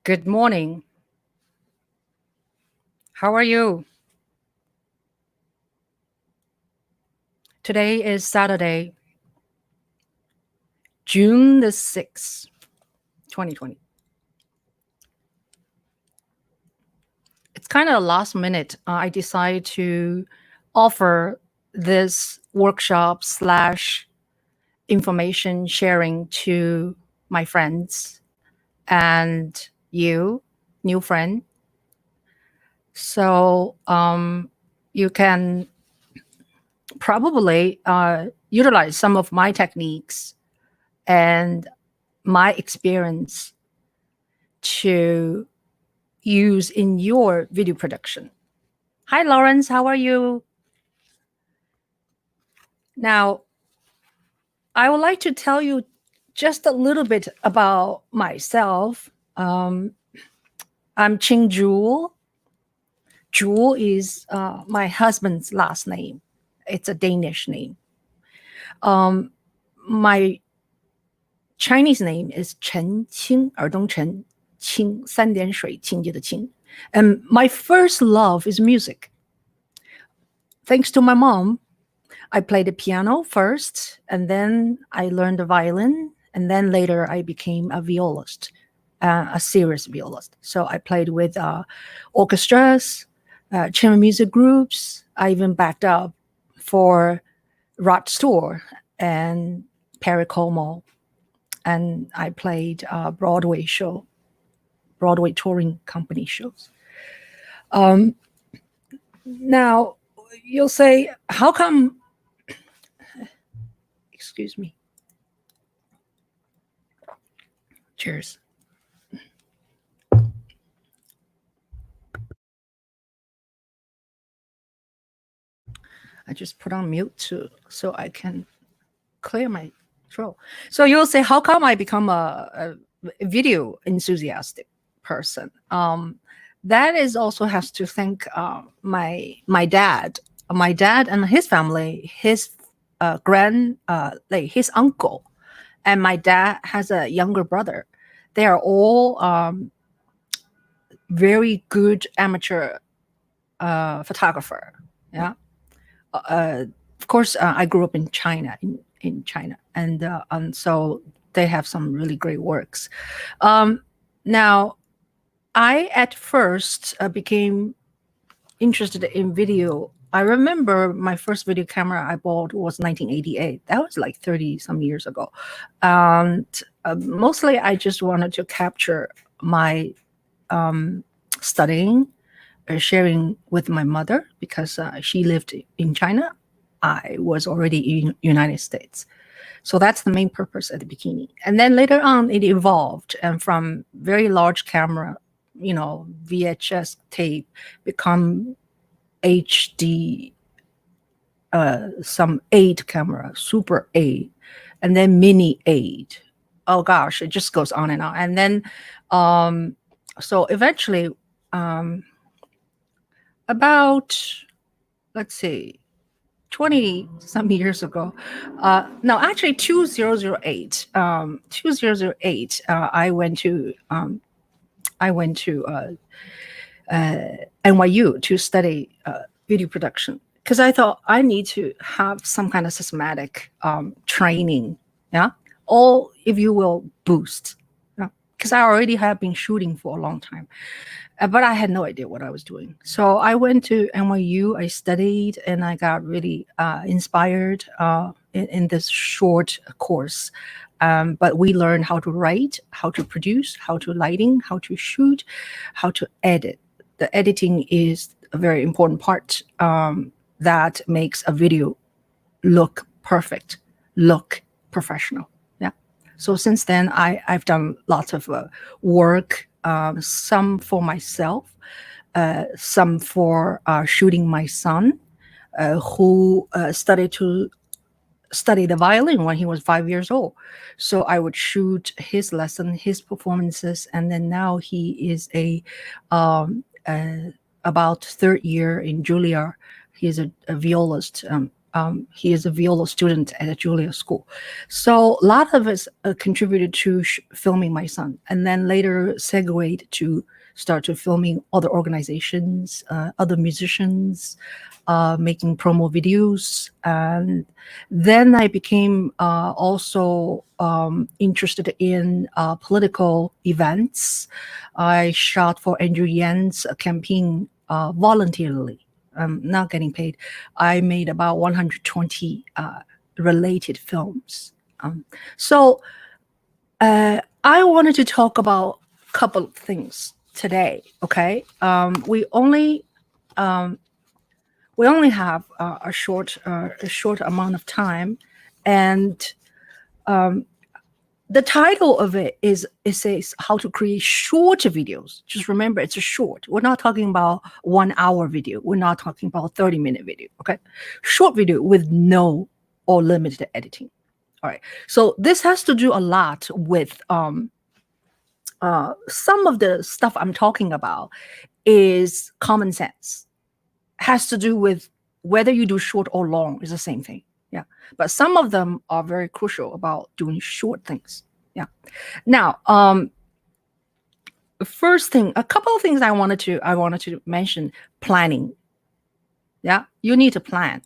Good morning. How are you? Today is Saturday, June the 6th, 2020. It's kind of last minute. I decided to offer this workshop slash information sharing to my friends and you, new friend. So you can probably utilize some of my techniques and my experience to use in your video production. Hi, Lawrence. How are you? Now, I would like to tell you just a little bit about myself. I'm Ching Juhl. Juhl is my husband's last name. It's a Danish name. My Chinese name is Chen Qing, 耳东陈 Qing, 三点水清洁的清. And my first love is music. Thanks to my mom, I played the piano first, and then I learned the violin, and then later I became a violist, a serious violist. So I played with orchestras, chamber music groups. I even backed up for Rod Stewart and Perry Como, and I played Broadway touring company shows. Now, you'll say, how come, excuse me. Cheers. I just put on mute so I can clear my throat. So you'll say, how come I become a video enthusiastic person? That is also has to thank my dad. My dad and his family, his his uncle, and my dad has a younger brother. They are all very good amateur photographer. Yeah. Of course, I grew up in China, in China, and so they have some really great works. Now, I at first became interested in video. I remember my first video camera I bought was 1988. That was like 30 some years ago. And mostly I just wanted to capture my studying, sharing with my mother because she lived in China. I was already in United States. So that's the main purpose at the beginning. And then later on it evolved, and from very large camera, VHS tape, become HD, some 8 camera, Super 8, and then Mini 8. Oh gosh, it just goes on and on. And then, so eventually, about, let's see, 20 some years ago, no, actually 2008, I went to NYU to study video production because I thought I need to have some kind of systematic training, yeah, or if you will, boost, because I already have been shooting for a long time, but I had no idea what I was doing. So I went to NYU, I studied, and I got really inspired in this short course. But we learned how to write, how to produce, how to lighting, how to shoot, how to edit. The editing is a very important part that makes a video look perfect, look professional. Yeah. So since then, I've done lots of work, some for myself, some for shooting my son, who studied the violin when he was 5 years old. So I would shoot his lesson, his performances, and then now he is about third year in Juilliard. He is a violist He is a viola student at a Julia school. So a lot of us contributed to filming my son, and then later segued to start to filming other organizations, other musicians, making promo videos. And then I became also interested in political events. I shot for Andrew Yan's campaign voluntarily. Not getting paid. I made about 120 related films. So I wanted to talk about a couple of things today. Okay, we only have a short amount of time, and the title of it says how to create short videos. Just remember, it's a short. We're not talking about 1 hour video. We're not talking about 30-minute video. Okay, short video with no or limited editing. All right. So this has to do a lot with some of the stuff I'm talking about is common sense. Has to do with whether you do short or long is the same thing. Yeah. But some of them are very crucial about doing short things. Yeah. Now, first thing, a couple of things I wanted to mention. Planning. Yeah. You need to plan.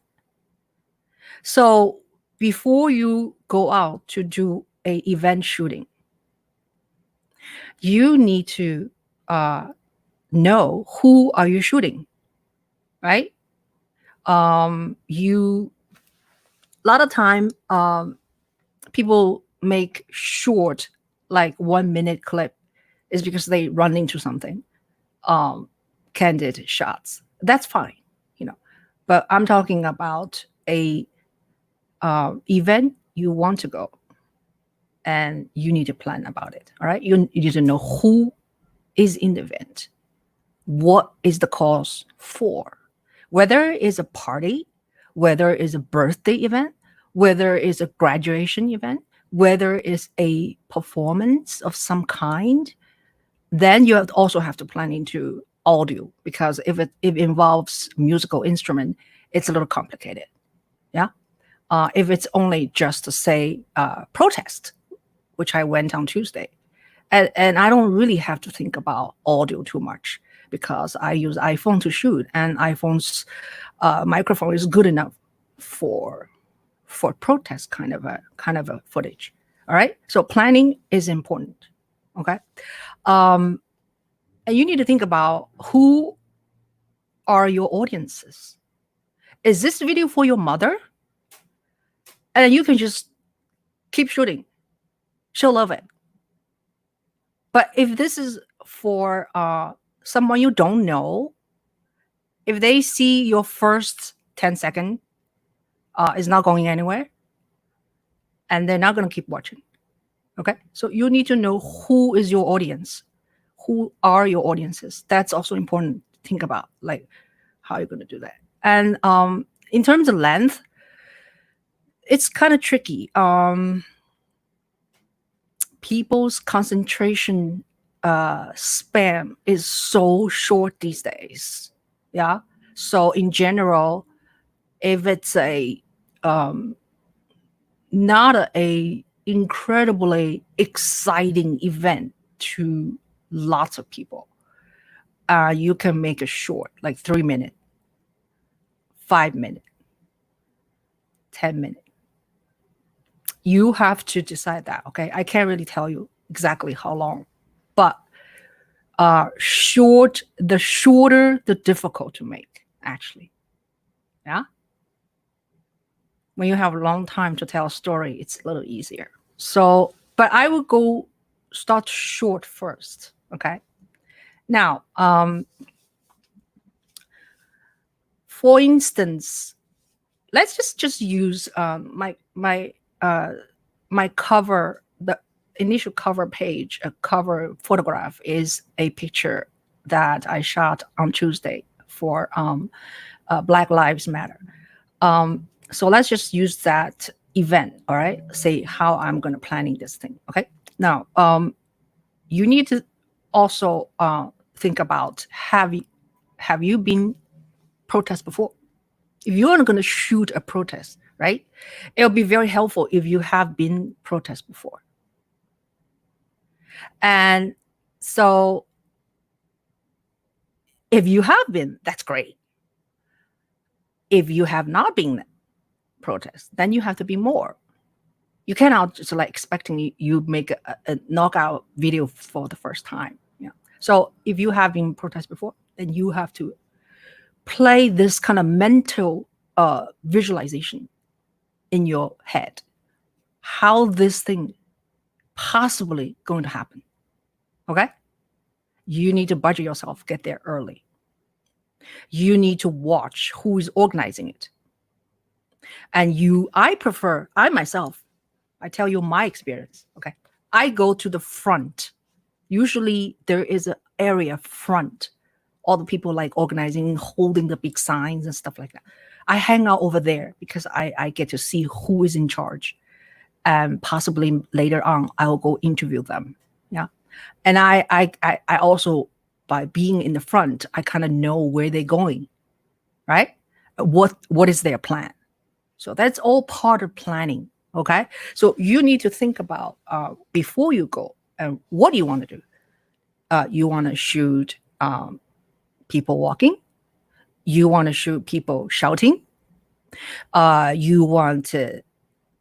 So before you go out to do a event shooting, you need to know who are you shooting, right? You a lot of time people make short, like 1 minute clip, is because they run into something. Candid shots. That's fine, But I'm talking about a event you want to go, and you need to plan about it. All right, you need to know who is in the event, what is the cause for, whether it's a party, whether it's a birthday event, whether it's a graduation event, whether it's a performance of some kind. Then you also have to plan into audio, because if it involves musical instrument, it's a little complicated. Yeah. If it's only just to say protest, which I went on Tuesday, and I don't really have to think about audio too much, because I use iPhone to shoot, and iPhone's microphone is good enough for protest kind of a footage. All right. So planning is important. Okay. And you need to think about who are your audiences. Is this video for your mother? And you can just keep shooting. She'll love it. But if this is for someone you don't know, if they see your first 10 seconds is not going anywhere, and they're not going to keep watching. Okay. So you need to know who is your audience. Who are your audiences? That's also important to think about, like how you're going to do that. And in terms of length, it's kind of tricky. People's concentration span is so short these days. Yeah. So in general, if it's a not a incredibly exciting event to lots of people, you can make it short, like 3 minutes, 5 minutes, 10 minutes. You have to decide that. Okay, I can't really tell you exactly how long, but the shorter, the difficult to make, actually. Yeah. When you have a long time to tell a story, it's a little easier. So, but I will go start short first. Okay. Now, for instance, let's just use my cover, the initial cover page, a cover photograph is a picture that I shot on Tuesday for Black Lives Matter. So let's just use that event. All right. Say how I'm going to planning this thing. Okay. Now, you need to also think about, have you been protest before? If you're going to shoot a protest, right, it'll be very helpful if you have been protest before. And so if you have been, that's great. If you have not been protest, then you have to be more. You cannot just like expecting you make a knockout video for the first time. Yeah. So if you have been protest before, then you have to play this kind of mental visualization in your head, how this thing possibly going to happen. Okay. You need to budget yourself, get there early. You need to watch who is organizing it. And I myself, I tell you my experience. Okay. I go to the front. Usually there is an area front. All the people like organizing, holding the big signs and stuff like that. I hang out over there because I get to see who is in charge. And possibly later on, I will go interview them. Yeah. And I also, by being in the front, I kind of know where they're going, right? What is their plan? So that's all part of planning. Okay. So you need to think about before you go, and what do you want to do? You want to shoot people walking. You want to shoot people shouting. You want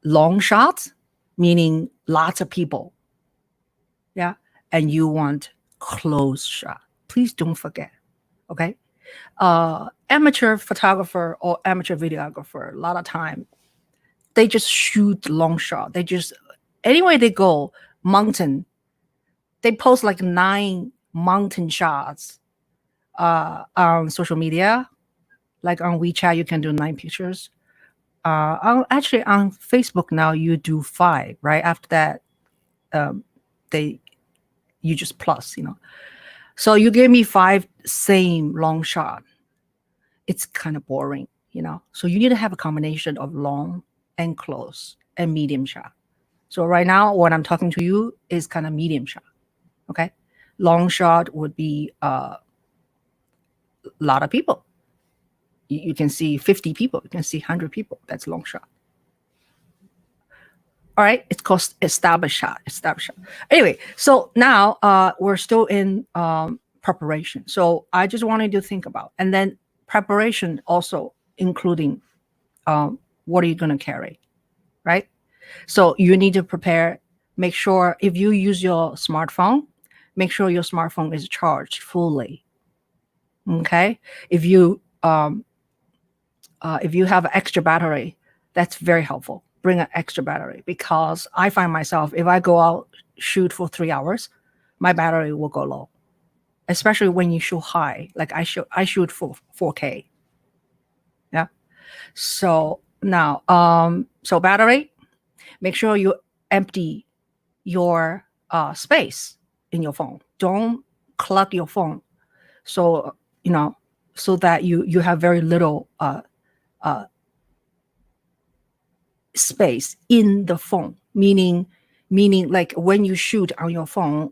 long shots, meaning lots of people. Yeah. And you want close shot. Please don't forget. Okay. Amateur photographer or amateur videographer, a lot of time, they just shoot long shot. They just, anywhere they go, mountain, they post like 9 mountain shots on social media. Like on WeChat, you can do 9 pictures. Actually, on Facebook now, you do 5, right? After that, you just plus, So you give me 5 same long shot. It's kind of boring, So you need to have a combination of long and close and medium shot. So right now, what I'm talking to you is kind of medium shot. Okay. Long shot would be a lot of people. You can see 50 people. You can see 100 people. That's long shot. All right. It's called established shot. Anyway, so now we're still in preparation. So I just wanted you to think about, and then preparation also including what are you going to carry, right? So you need to prepare. Make sure if you use your smartphone, make sure your smartphone is charged fully. Okay. If you have an extra battery, that's very helpful. Bring an extra battery, because I find myself, if I go out shoot for 3 hours, my battery will go low, especially when you shoot high. Like I shoot for 4K. Yeah. So now, so battery, make sure you empty your space in your phone. Don't clog your phone. So, so that you have very little space in the phone, meaning like when you shoot on your phone,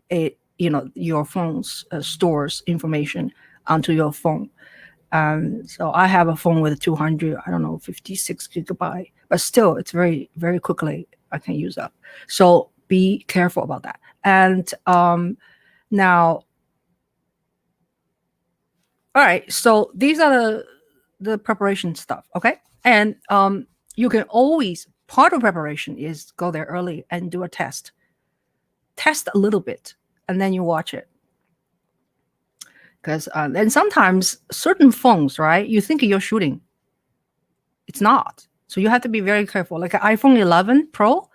your phone stores information onto your phone. So I have a phone with 56 gigabyte, but still it's very, very quickly I can use up. So be careful about that. And now, all right, so these are the preparation stuff, okay? And you can always, part of preparation is go there early and do a test. Test a little bit, and then you watch it. Because and sometimes certain phones, right, you think you're shooting. It's not. So you have to be very careful. Like an iPhone 11 Pro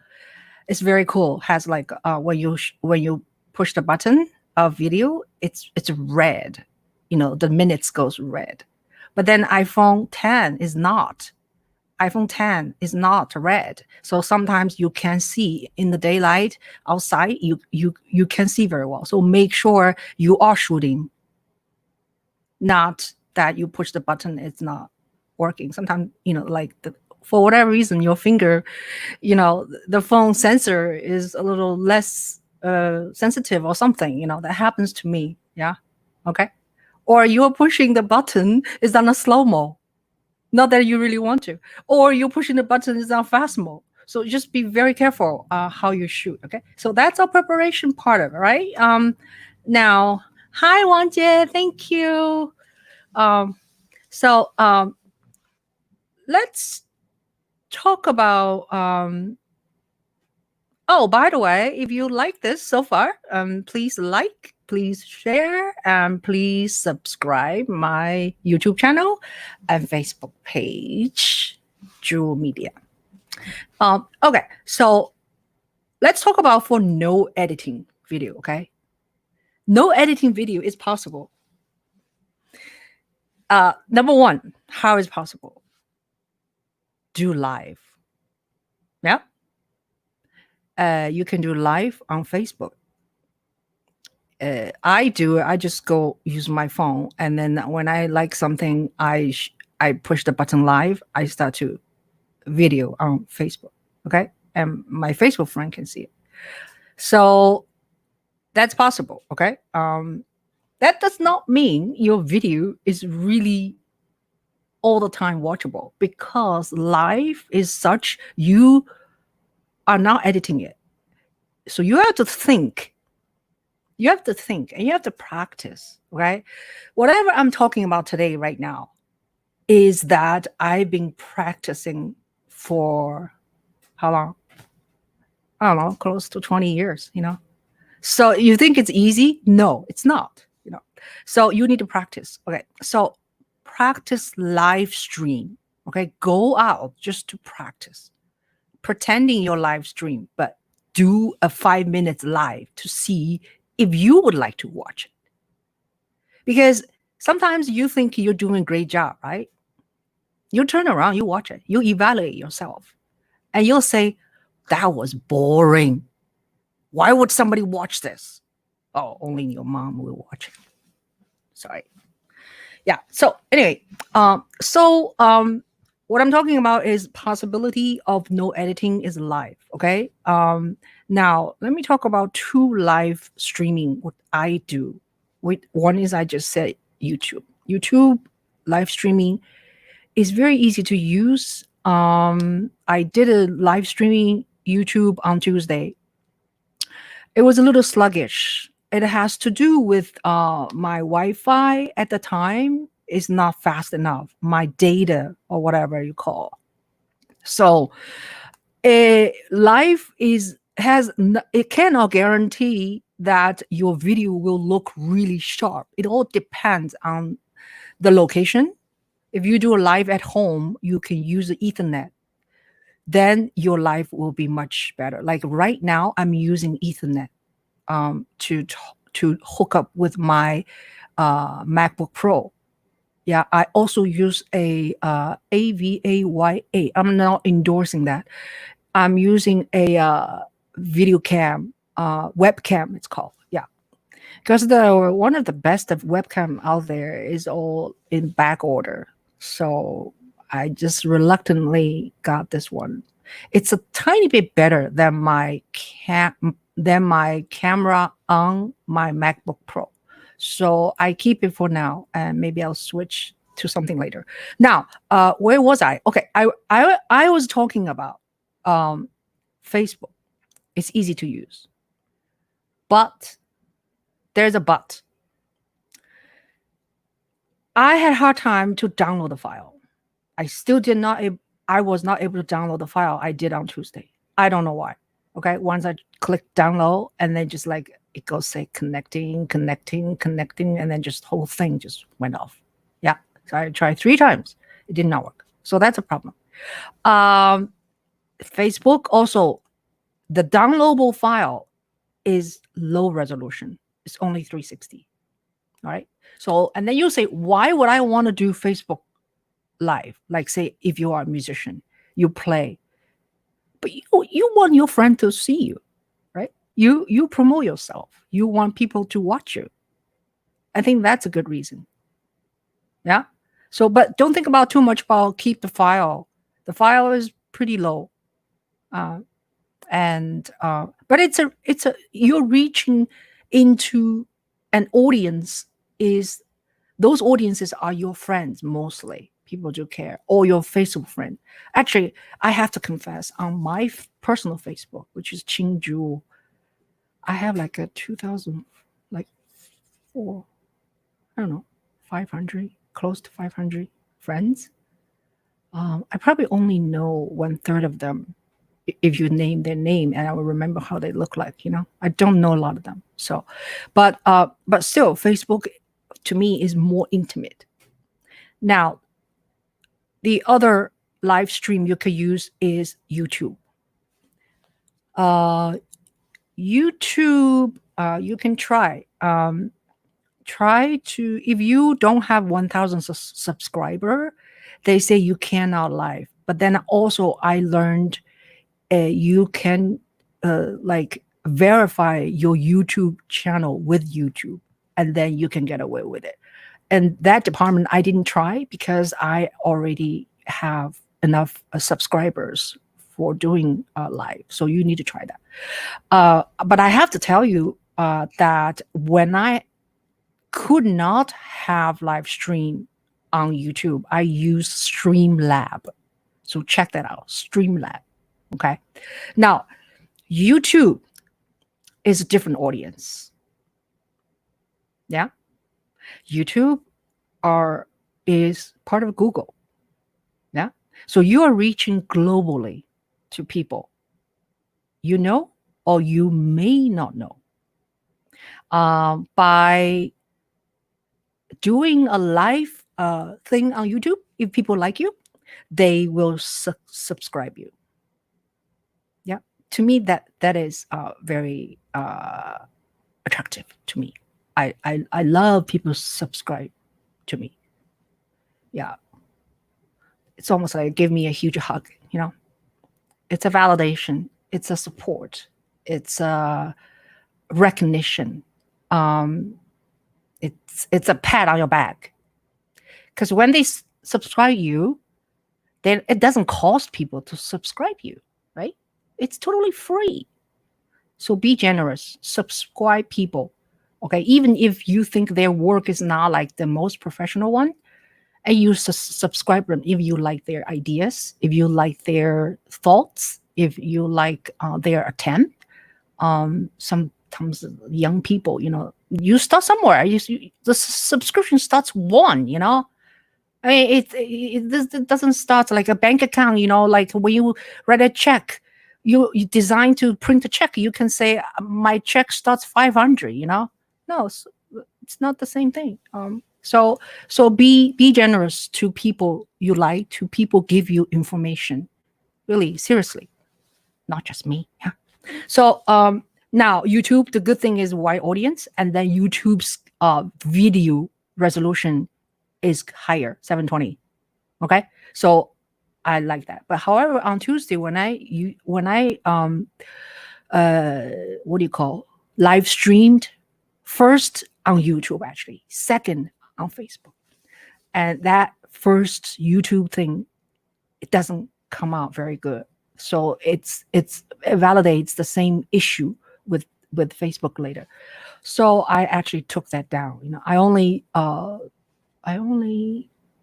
is very cool. Has like when you push the button of video, it's red. The minutes goes red. But then iPhone 10 is not. iPhone 10 is not red. So sometimes you can see in the daylight outside, you can see very well. So make sure you are shooting. Not that you push the button, it's not working. Sometimes, like for whatever reason, your finger, the phone sensor is a little less sensitive or something, that happens to me. Yeah. Okay. Or you're pushing the button is on a slow-mo. Not that you really want to, or you're pushing the button is not fast mode. So just be very careful how you shoot. Okay, so that's our preparation part of it, right? Now, hi Wang Jie, thank you. Um, so let's talk about. Oh, by the way, if you like this so far, please like, please share, and please subscribe my YouTube channel and Facebook page, Juhl Media. Okay, so let's talk about for no editing video. Okay, no editing video is possible. Number one, how is possible? Do live. Yeah. You can do live on Facebook. I do. I just go use my phone, and then when I like something, I push the button live. I start to video on Facebook. Okay, and my Facebook friend can see it. So that's possible. Okay. That does not mean your video is really all the time watchable, because live is such you are not editing it. So you have to think. You have to think and you have to practice, right? Whatever I'm talking about today, right now, is that I've been practicing for how long? I don't know, close to 20 years, So you think it's easy? No, it's not, So you need to practice. Okay. So practice live stream. Okay. Go out just to practice. Pretending your live stream, but do a 5 minutes live to see if you would like to watch it. Because sometimes you think you're doing a great job, right? You turn around, you watch it, you evaluate yourself, and you'll say, that was boring. Why would somebody watch this? Oh, only your mom will watch it. Sorry. Yeah. So anyway, what I'm talking about is possibility of no editing is live. Okay. Now let me talk about two live streaming. What I do. One is I just said YouTube. YouTube live streaming is very easy to use. I did a live streaming YouTube on Tuesday. It was a little sluggish. It has to do with my Wi-Fi at the time is not fast enough. My data or whatever you call. So live it cannot guarantee that your video will look really sharp. It all depends on the location. If you do a live at home, you can use the Ethernet. Then your live will be much better. Like right now, I'm using Ethernet to hook up with my MacBook Pro. Yeah, I also use a Avaya. I'm not endorsing that. I'm using a video cam, webcam. It's called. Yeah, because one of the best of webcam out there is all in back order. So I just reluctantly got this one. It's a tiny bit better than my camera on my MacBook Pro. So I keep it for now, and maybe I'll switch to something later. Now, where was I? Okay, I was talking about Facebook. It's easy to use, but there's a but. I had a hard time to download the file. I still did not. I was not able to download the file I did on Tuesday. I don't know why. Okay, once I click download, and then just like it goes say connecting, and then just whole thing just went off. Yeah, so I tried 3 times. It did not work. So that's a problem. Facebook also, the downloadable file is low resolution. It's only 360. All right. So, and then you say, why would I want to do Facebook live? Like say, if you are a musician, you play, but you want your friend to see you, right? You promote yourself. You want people to watch you. I think that's a good reason. Yeah. So, but don't think about too much about keep the file. The file is pretty low. But it's a you're reaching into an audience. Is those audiences are your friends mostly. people do care, or your Facebook friend. Actually, I have to confess, on my personal Facebook, which is Ching Juhl, I have like a 2000, like four, I don't know, 500, close to 500 friends. I probably only know 1/3 of them if you name their name, and I will remember how they look like. I don't know a lot of them. So, but still, Facebook to me is more intimate. Now, the other live stream you could use is YouTube. YouTube, you can try. Try to, if you don't have 1,000 subscriber, they say you cannot live. But then also I learned you can like verify your YouTube channel with YouTube, and then you can get away with it. And that department I didn't try because I already have enough subscribers for doing live. So you need to try that. But I have to tell you that when I could not have live stream on YouTube, I use Streamlab. So check that out, Streamlab. Okay. Now, YouTube is a different audience. Yeah. YouTube is part of Google. Yeah. So you are reaching globally to people you know or you may not know. By doing a live thing on YouTube, if people like you, they will subscribe you. Yeah. To me, that is very attractive to me. I love people subscribe to me. Yeah. It's almost like give me a huge hug, It's a validation. It's a support. It's a recognition. It's a pat on your back. Because when they subscribe you, then it doesn't cost people to subscribe you, right? It's totally free. So be generous. Subscribe people. Okay. Even if you think their work is not like the most professional one, and you subscribe them if you like their ideas, if you like their thoughts, if you like their attempt. Sometimes young people, you start somewhere. The subscription starts one. I mean, it doesn't start like a bank account. Like when you write a check, you design to print a check. You can say my check starts 500. No, it's not the same thing. So be generous to people you like, to people give you information. Really, seriously, not just me. Yeah. So now YouTube, the good thing is wide audience, and then YouTube's video resolution is higher, 720. Okay, so I like that. But however, on Tuesday when I what do you call, live streamed, first on YouTube, actually second on Facebook, and that first YouTube thing, it doesn't come out very good. So it validates the same issue with Facebook later. So I actually took that down. I only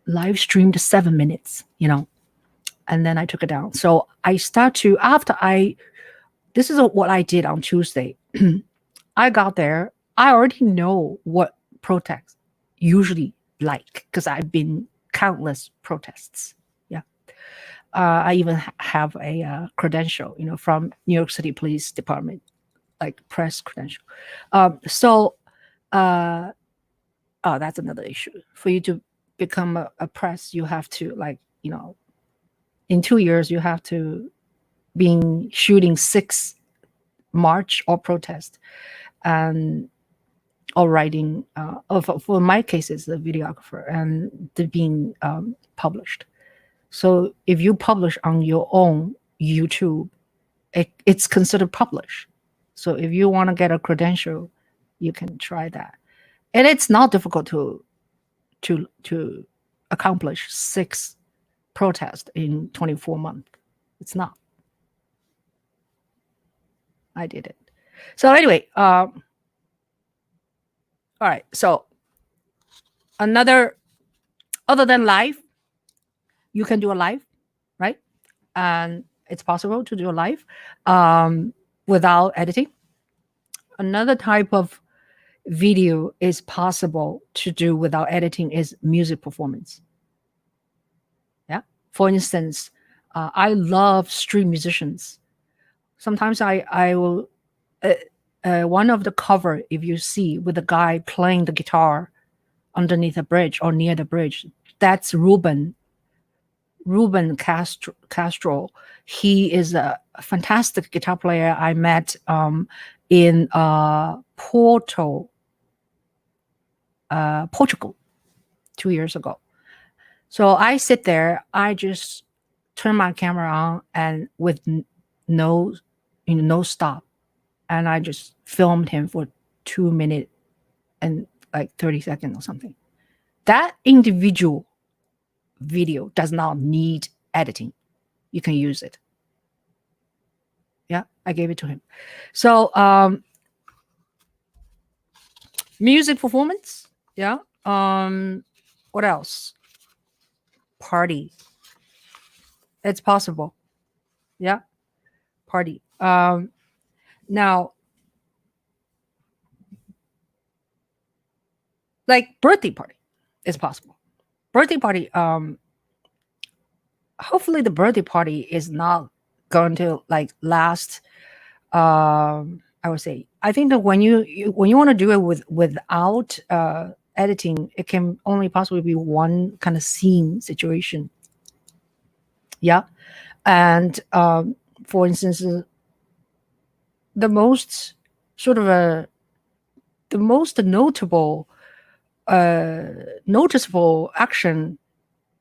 live streamed 7 minutes, and then I took it down. So I start to, this is what I did on Tuesday. I got there. I already know what protests usually like because I've been countless protests. Yeah. I even have a credential, from New York City Police Department, like press credential. So that's another issue. For you to become a press, you have to in 2 years, you have to be shooting 6 march or protest, and or writing. For my case, it's the videographer, and they're being published. So if you publish on your own YouTube, it's considered published. So if you want to get a credential, you can try that, and it's not difficult to accomplish 6 protests in 24 months. It's not. I did it. So anyway, all right. So other than live, you can do a live, right? And it's possible to do a live without editing. Another type of video is possible to do without editing is music performance. Yeah. For instance, I love street musicians. Sometimes I will one of the cover, if you see with the guy playing the guitar underneath the bridge or near the bridge, that's Ruben Castro. He is a fantastic guitar player I met in Portugal 2 years ago. So I sit there, I just turn my camera on and with no, no stop, and I just filmed him for 2 minutes and like 30 seconds or something. That individual video does not need editing. You can use it. Yeah, I gave it to him. So music performance. Yeah. What else? Party. It's possible. Yeah. Party. Now, like birthday party is possible. Birthday party, hopefully the birthday party is not going to like last. I would say, I think that when you want to do it without editing, it can only possibly be one kind of scene situation. Yeah. And for instance, the most sort of the most notable noticeable action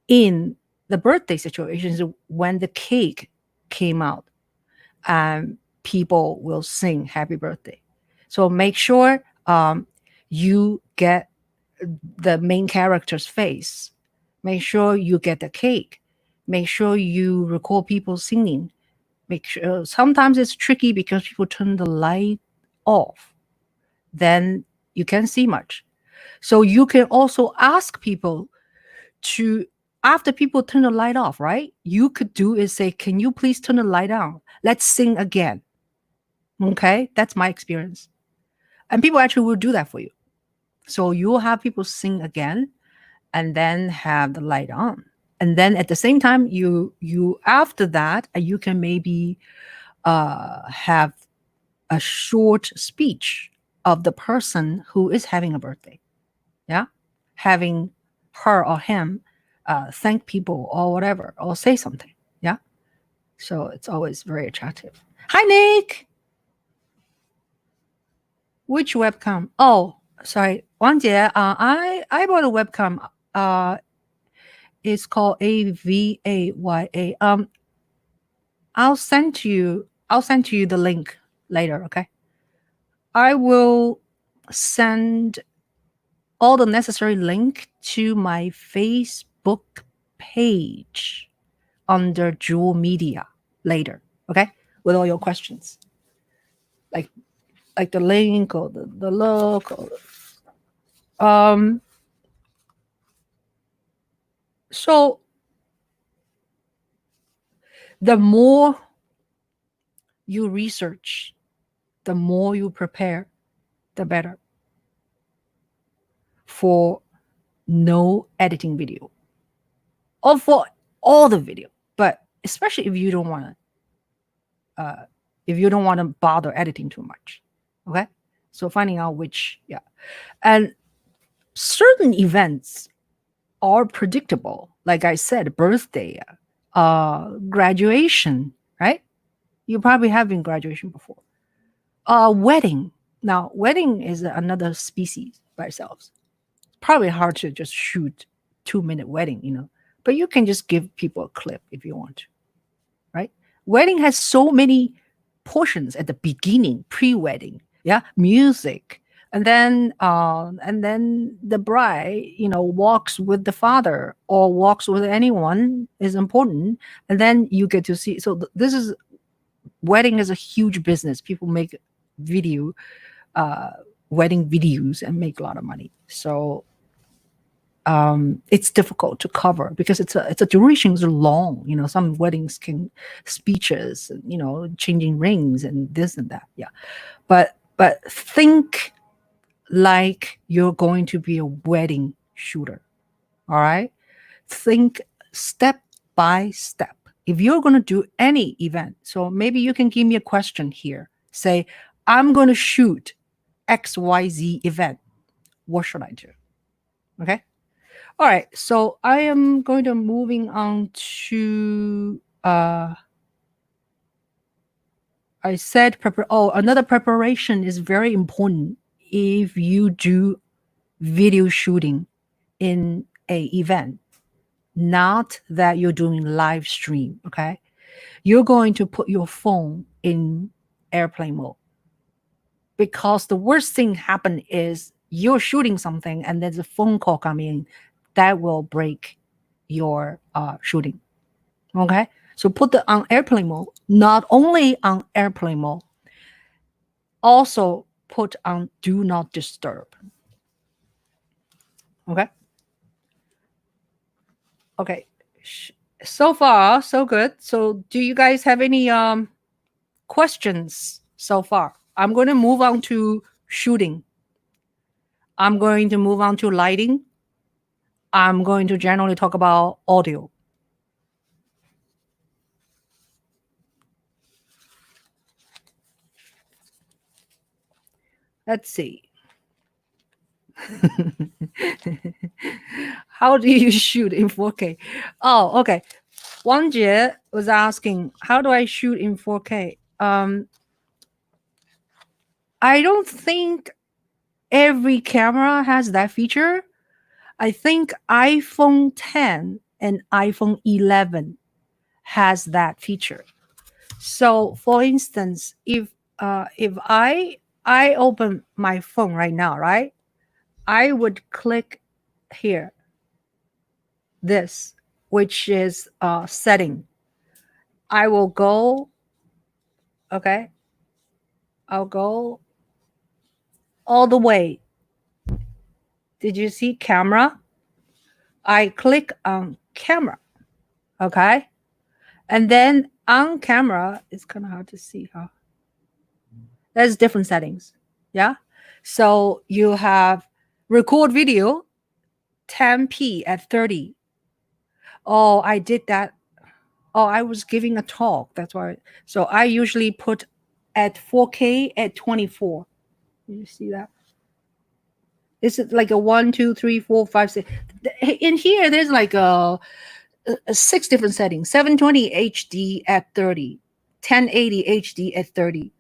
in the birthday situation is when the cake came out and people will sing happy birthday. So make sure you get the main character's face. Make sure you get the cake. Make sure you record people singing. Make sure sometimes it's tricky because people turn the light off. Then you can't see much. So you can also ask people to, after people turn the light off, right? You could do is say, can you please turn the light on? Let's sing again. Okay, that's my experience. And people actually will do that for you. So you'll have people sing again and then have the light on. And then at the same time, you after that, you can maybe have a short speech of the person who is having a birthday. Yeah. Having her or him thank people or whatever, or say something. Yeah. So it's always very attractive. Hi, Nick. Which webcam? Oh, sorry, Wang Jie. I bought a webcam. It's called Avaya. I'll send you the link later. Okay. I will send all the necessary link to my Facebook page under Juhl Media later. Okay, with all your questions, like the link or the look. Or, so the more you research, the more you prepare, the better for no editing video or for all the video. But especially if you don't want to bother editing too much. Okay, so finding out which, yeah, and certain events are predictable. Like I said, birthday, graduation, right? You probably have been graduation before. Wedding. Now, wedding is another species by itself. Probably hard to just shoot 2-minute wedding, but you can just give people a clip if you want to, right? Wedding has so many portions at the beginning, pre-wedding, yeah, music, and then the bride, walks with the father or walks with anyone is important, and then you get to see. So this is wedding is a huge business. People make wedding videos and make a lot of money. So it's difficult to cover because it's a duration is long. Some weddings can speeches, and, changing rings and this and that. Yeah, but think like you're going to be a wedding shooter. All right, think step by step. If you're going to do any event, so maybe you can give me a question here. Say, I'm going to shoot XYZ event. What should I do? Okay. All right. So I am going to moving on to I said another preparation is very important if you do video shooting in a event, not that you're doing live stream. Okay. You're going to put your phone in airplane mode, because the worst thing happen is you're shooting something and there's a phone call coming in that will break your shooting. Okay, so put it on airplane mode. Not only on airplane mode, also put on do not disturb. Okay. Okay. So far, so good. So do you guys have any questions so far? I'm going to move on to shooting. I'm going to move on to lighting. I'm going to generally talk about audio. Let's see. How do you shoot in 4K? Oh, okay. Wang Jie was asking, how do I shoot in 4K? I don't think every camera has that feature. I think iPhone 10 and iPhone 11 has that feature. So, for instance, if I open my phone right now, right? I would click here, this, which is setting. I will go, okay, I'll go all the way. Did you see camera? I click on camera, okay? And then on camera, it's kind of hard to see, huh? There's different settings, yeah? So you have record video, 10p at 30. Oh, I did that. Oh, I was giving a talk. That's why. So I usually put at 4K at 24. You see that? Is it like a 1, 2, 3, 4, 5, 6? In here, there's like a 6 different settings: 720 HD at 30, 1080 HD at 30,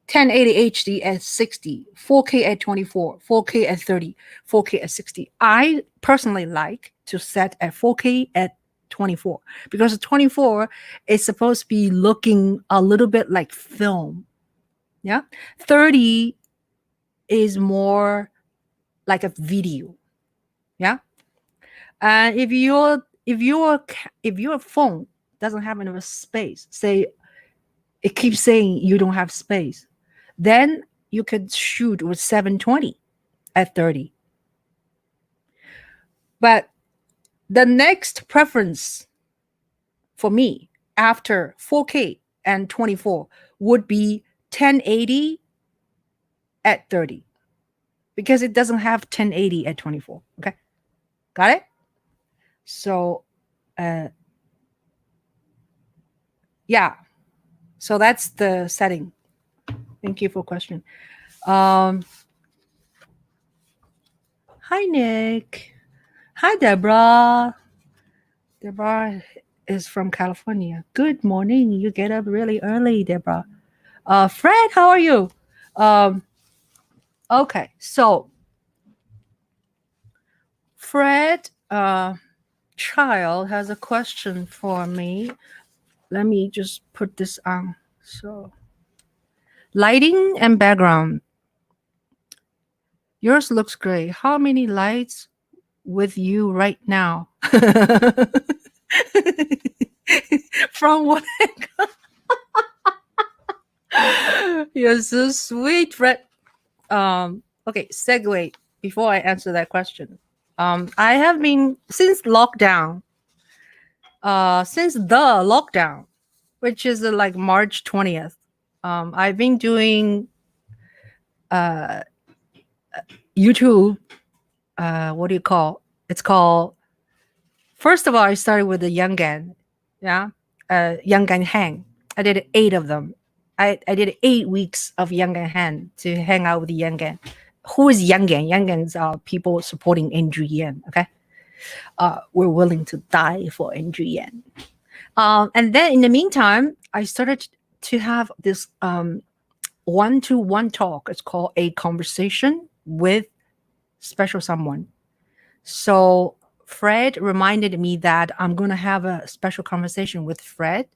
1080 HD at 60, 4K at 24, 4K at 30, 4K at 60. I personally like to set at 4K at 24 because 24 is supposed to be looking a little bit like film. Yeah. 30 is more like a video. Yeah. And if your phone doesn't have enough space, say it keeps saying you don't have space, then you could shoot with 720 at 30. But the next preference for me after 4K and 24 would be 1080 at 30, because it doesn't have 1080 at 24. Okay. Got it? So, yeah. So that's the setting. Thank you for question. Hi, Nick. Hi, Deborah. Deborah is from California. Good morning. You get up really early, Deborah. Fred, how are you? Okay, so Fred Child has a question for me. Let me just put this on. So, lighting and background. Yours looks great. How many lights with you right now? From what You're so sweet, Fred. Okay, segue before I answer that question. I have been since lockdown. Since the lockdown, which is like March 20th. I've been doing uh YouTube. What do you call? It's called. First of all, I started with the Yangan, yeah, Yangan Hang. I did 8 of them. I did 8 weeks of Yangan Hang to hang out with the Yangan. Who is Yangan? Yangans are people supporting Andrew Yan. Okay, we're willing to die for Andrew Yan. And then in the meantime, I started to have this one-to-one talk. It's called a conversation with special someone. So Fred reminded me that I'm going to have a special conversation with Fred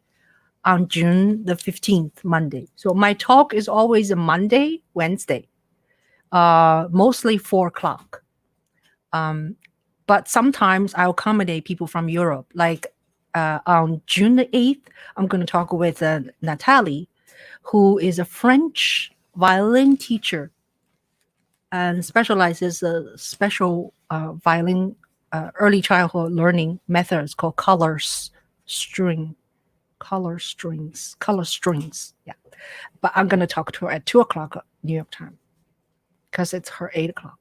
on June the 15th, Monday. So my talk is always a Monday, Wednesday, mostly 4 o'clock. But sometimes I'll accommodate people from Europe. Like on June the 8th, I'm going to talk with Natalie, who is a French violin teacher and specializes special violin early childhood learning methods called color strings. Yeah. But I'm going to talk to her at 2 o'clock New York time because it's her 8 o'clock.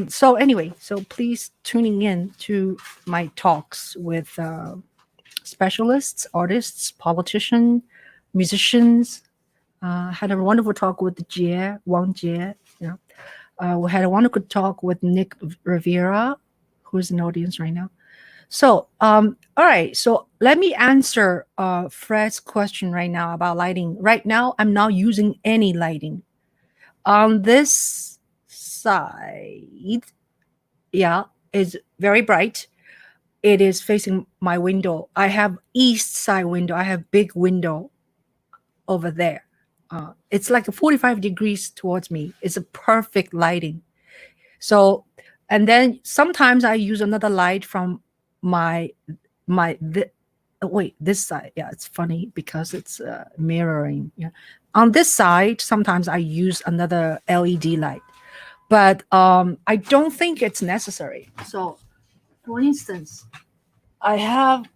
So anyway, so please tuning in to my talks with specialists, artists, politicians, musicians. Had a wonderful talk with Wang Jie. You know, we had a wonderful talk with Nick Rivera, who's in the audience right now. So, all right. So let me answer Fred's question right now about lighting. Right now, I'm not using any lighting. On this side, yeah, is very bright. It is facing my window. I have east side window. I have big window over there. It's like 45 degrees towards me. It's a perfect lighting. So, and then sometimes I use another light from this side. Yeah, it's funny because it's mirroring. Yeah, on this side, sometimes I use another LED light, but I don't think it's necessary. So, for instance, I have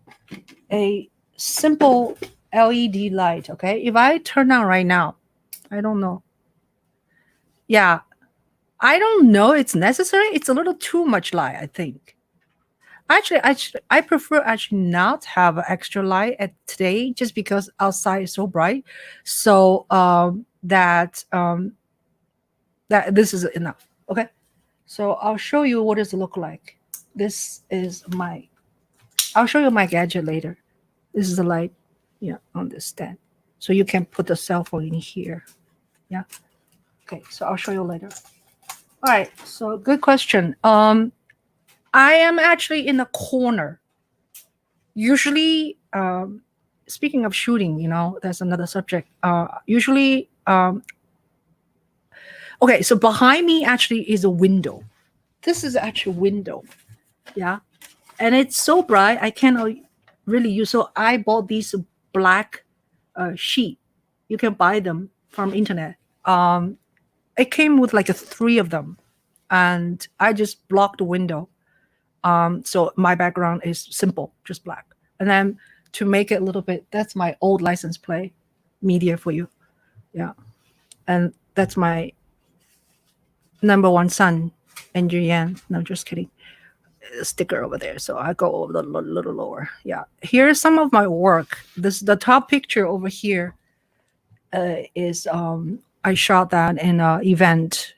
a simple LED light. Okay, if I turn on right now, I don't know. Yeah, I don't know it's necessary. It's a little too much light, I think. Actually, I prefer actually not have extra light at today just because outside is so bright. So that this is enough. Okay. So I'll show you what does it look like. This is I'll show you my gadget later. This is the light, yeah, on this stand. So you can put the cell phone in here. Yeah. Okay. So I'll show you later. All right. So good question. I am actually in a corner. Usually, speaking of shooting, that's another subject. Usually, okay, so behind me actually is a window. This is actually a window. Yeah. And it's so bright, I cannot really use. So I bought these black sheet. You can buy them from internet. It came with like 3 of them. And I just blocked the window. So my background is simple, just black. And then to make it a little bit, that's my old license plate media for you. Yeah. And that's my number 1 son, Andrew Yan. No, just kidding. Sticker over there. So I go over the little lower. Yeah. Here's some of my work. The top picture over here is I shot that in an event.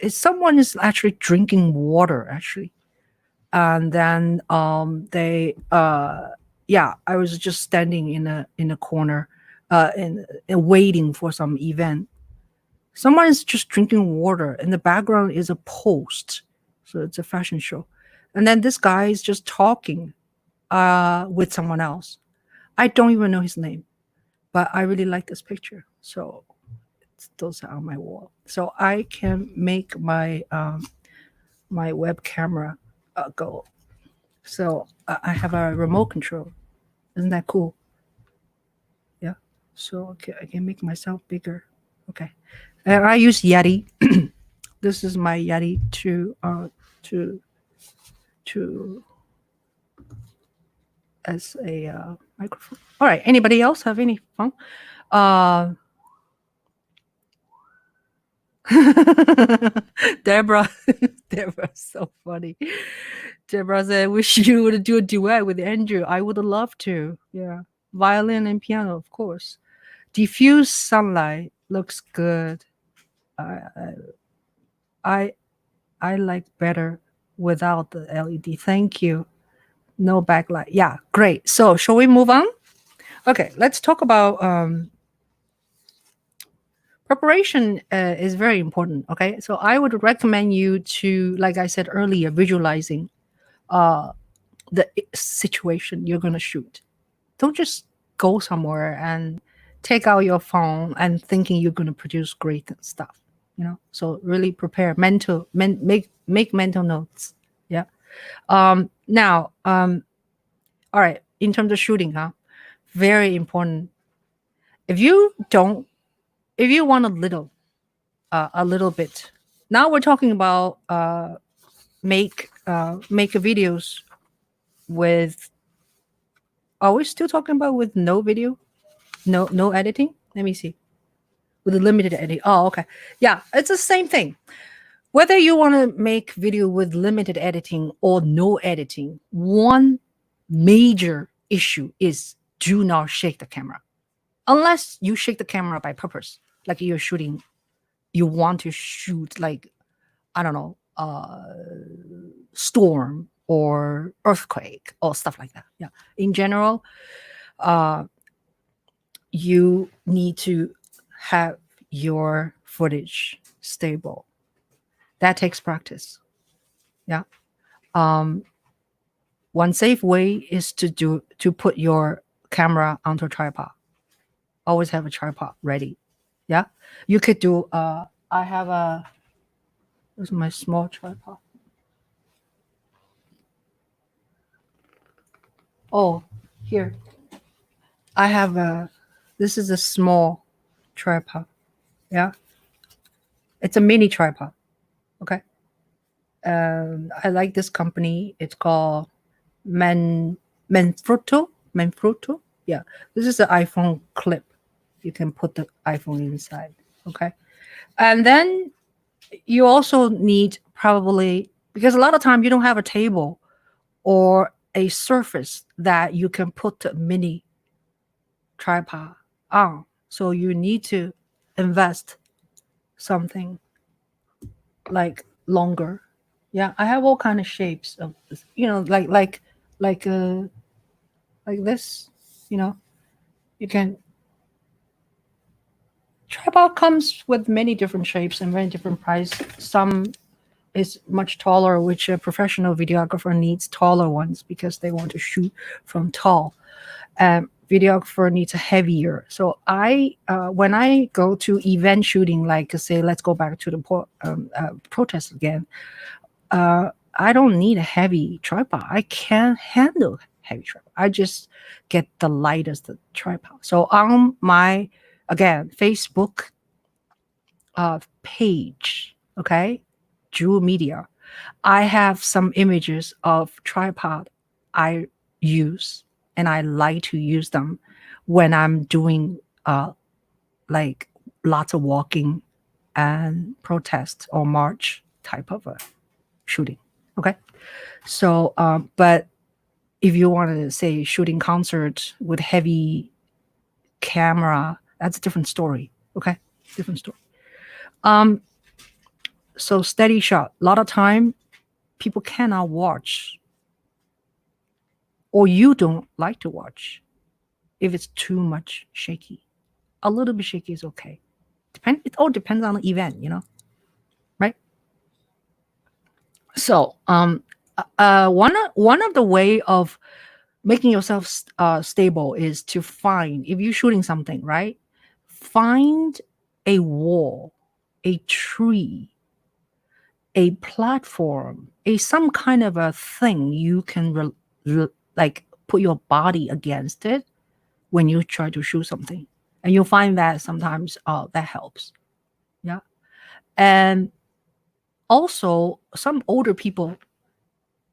Someone is actually drinking water, actually. And then I was just standing in a corner and waiting for some event. Someone is just drinking water. In the background is a post, so it's a fashion show. And then this guy is just talking with someone else. I don't even know his name, but I really like this picture. So those are on my wall. So I can make my my web camera go. So I have a remote control. Isn't that cool? Yeah. So okay, I can make myself bigger. Okay. And I use Yeti. This is my Yeti to to as a microphone. All right. Anybody else have any phone? Deborah, Deborah's so funny. Deborah said, "Wish you would do a duet with Andrew. I would love to. Yeah, violin and piano, of course. Diffuse sunlight looks good. I I I like better without the LED. Thank you. No backlight. Yeah, great. So, shall we move on? Okay, let's talk about preparation. Is very important. Okay, so I would recommend you to, like I said earlier, visualizing uh, the situation you're gonna shoot. Don't just go somewhere and take out your phone and thinking you're gonna produce great stuff. So really prepare make mental notes. Yeah. Now, all right. In terms of shooting, very important. If you don't, if you want a little bit. Now we're talking about make videos with. Are we still talking about with no video, no editing? Let me see. With a limited editing. Oh, okay. Yeah, it's the same thing. Whether you want to make video with limited editing or no editing, one major issue is do not shake the camera. Unless you shake the camera by purpose, like you want to shoot like, I don't know, storm or earthquake or stuff like that. Yeah. In general, uh, you need to have your footage stable. That takes practice. Yeah. One safe way is to put your camera onto a tripod. Always have a tripod ready. Yeah. You could do I have a this is my small tripod. Oh, here. I have a this is a small tripod. Yeah. It's a mini tripod. Okay. I like this company. It's called Manfrotto. Yeah. This is an iPhone clip. You can put the iPhone inside. Okay. And then you also need probably, because a lot of time you don't have a table or a surface that you can put the mini tripod on. So you need to invest something like longer. Yeah, I have all kind of shapes of this, like like this. You know, you can tripod comes with many different shapes and very different price. Some is much taller, which a professional videographer needs taller ones because they want to shoot from tall. Videographer needs a heavier. So when I go to event shooting, like say, let's go back to the protest again. I don't need a heavy tripod. I can handle heavy tripod. I just get the lightest tripod. So on my, again, Facebook page, okay, Juhl Media, I have some images of tripod I use, and I like to use them when I'm doing like lots of walking and protest or march type of a shooting. Okay, so but if you want to say shooting concert with heavy camera, that's a different story. Okay, different story. So steady shot. A lot of time people cannot watch, or you don't like to watch if it's too much shaky. A little bit shaky is okay. It all depends on the event, right? So one of the way of making yourself stable is to find, if you're shooting something, right, find a wall, a tree, a platform, a some kind of a thing you can like put your body against it when you try to shoot something, and you'll find that sometimes that helps. Yeah. And also some older people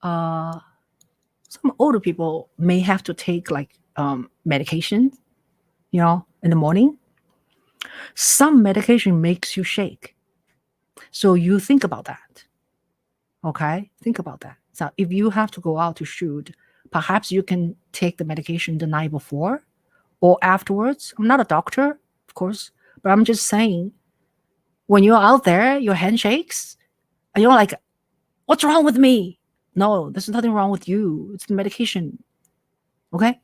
some older people may have to take like medication, in the morning. Some medication makes you shake. So you think about that. Okay? Think about that. So if you have to go out to shoot, perhaps you can take the medication the night before or afterwards. I'm not a doctor, of course, but I'm just saying when you're out there, your hand shakes and you're like, what's wrong with me? No, there's nothing wrong with you. It's the medication. Okay?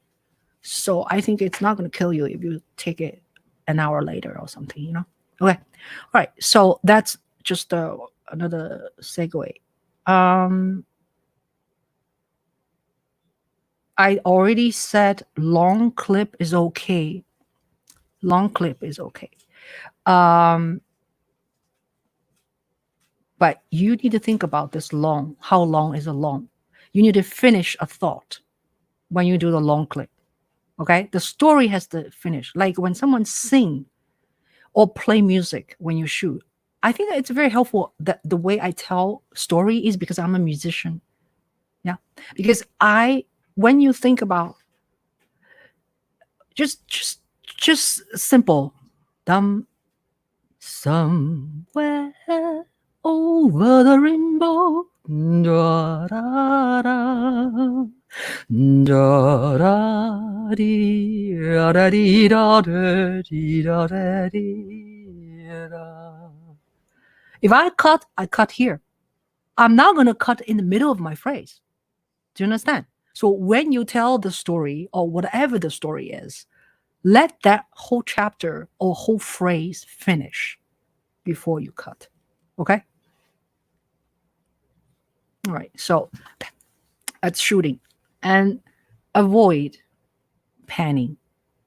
So I think it's not going to kill you if you take it an hour later or something, Okay. All right. So that's just another segue. I already said long clip is okay. Long clip is okay. But you need to think about this long. How long is a long? You need to finish a thought when you do the long clip. Okay? The story has to finish. Like when someone sing or play music when you shoot. I think that it's very helpful that the way I tell story is because I'm a musician. Yeah. Because when you think about just simple, somewhere over the rainbow, da, da, da, da, da, dee, da, dee, da, da, dee, da, da, dee, da. If I cut here. I'm not going to cut in the middle of my phrase. Do you understand? So when you tell the story or whatever the story is, let that whole chapter or whole phrase finish before you cut. Okay? All right. So that's shooting. And avoid panning.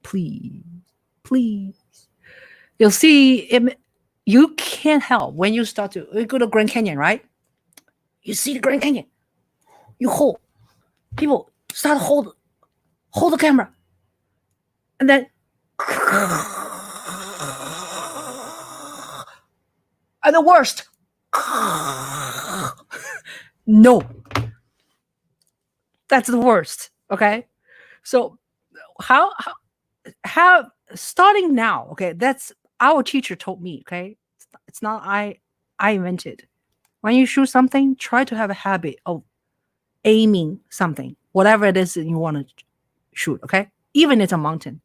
Please. Please. You'll see you can't help when you start to go to Grand Canyon, right? You see the Grand Canyon. You hold. People start to hold the camera. And then and the worst. No. That's the worst. Okay. So how starting now, okay, that's our teacher told me, okay? It's not I invented. When you shoot something, try to have a habit of aiming something, whatever it is that you want to shoot, okay? Even it's a mountain.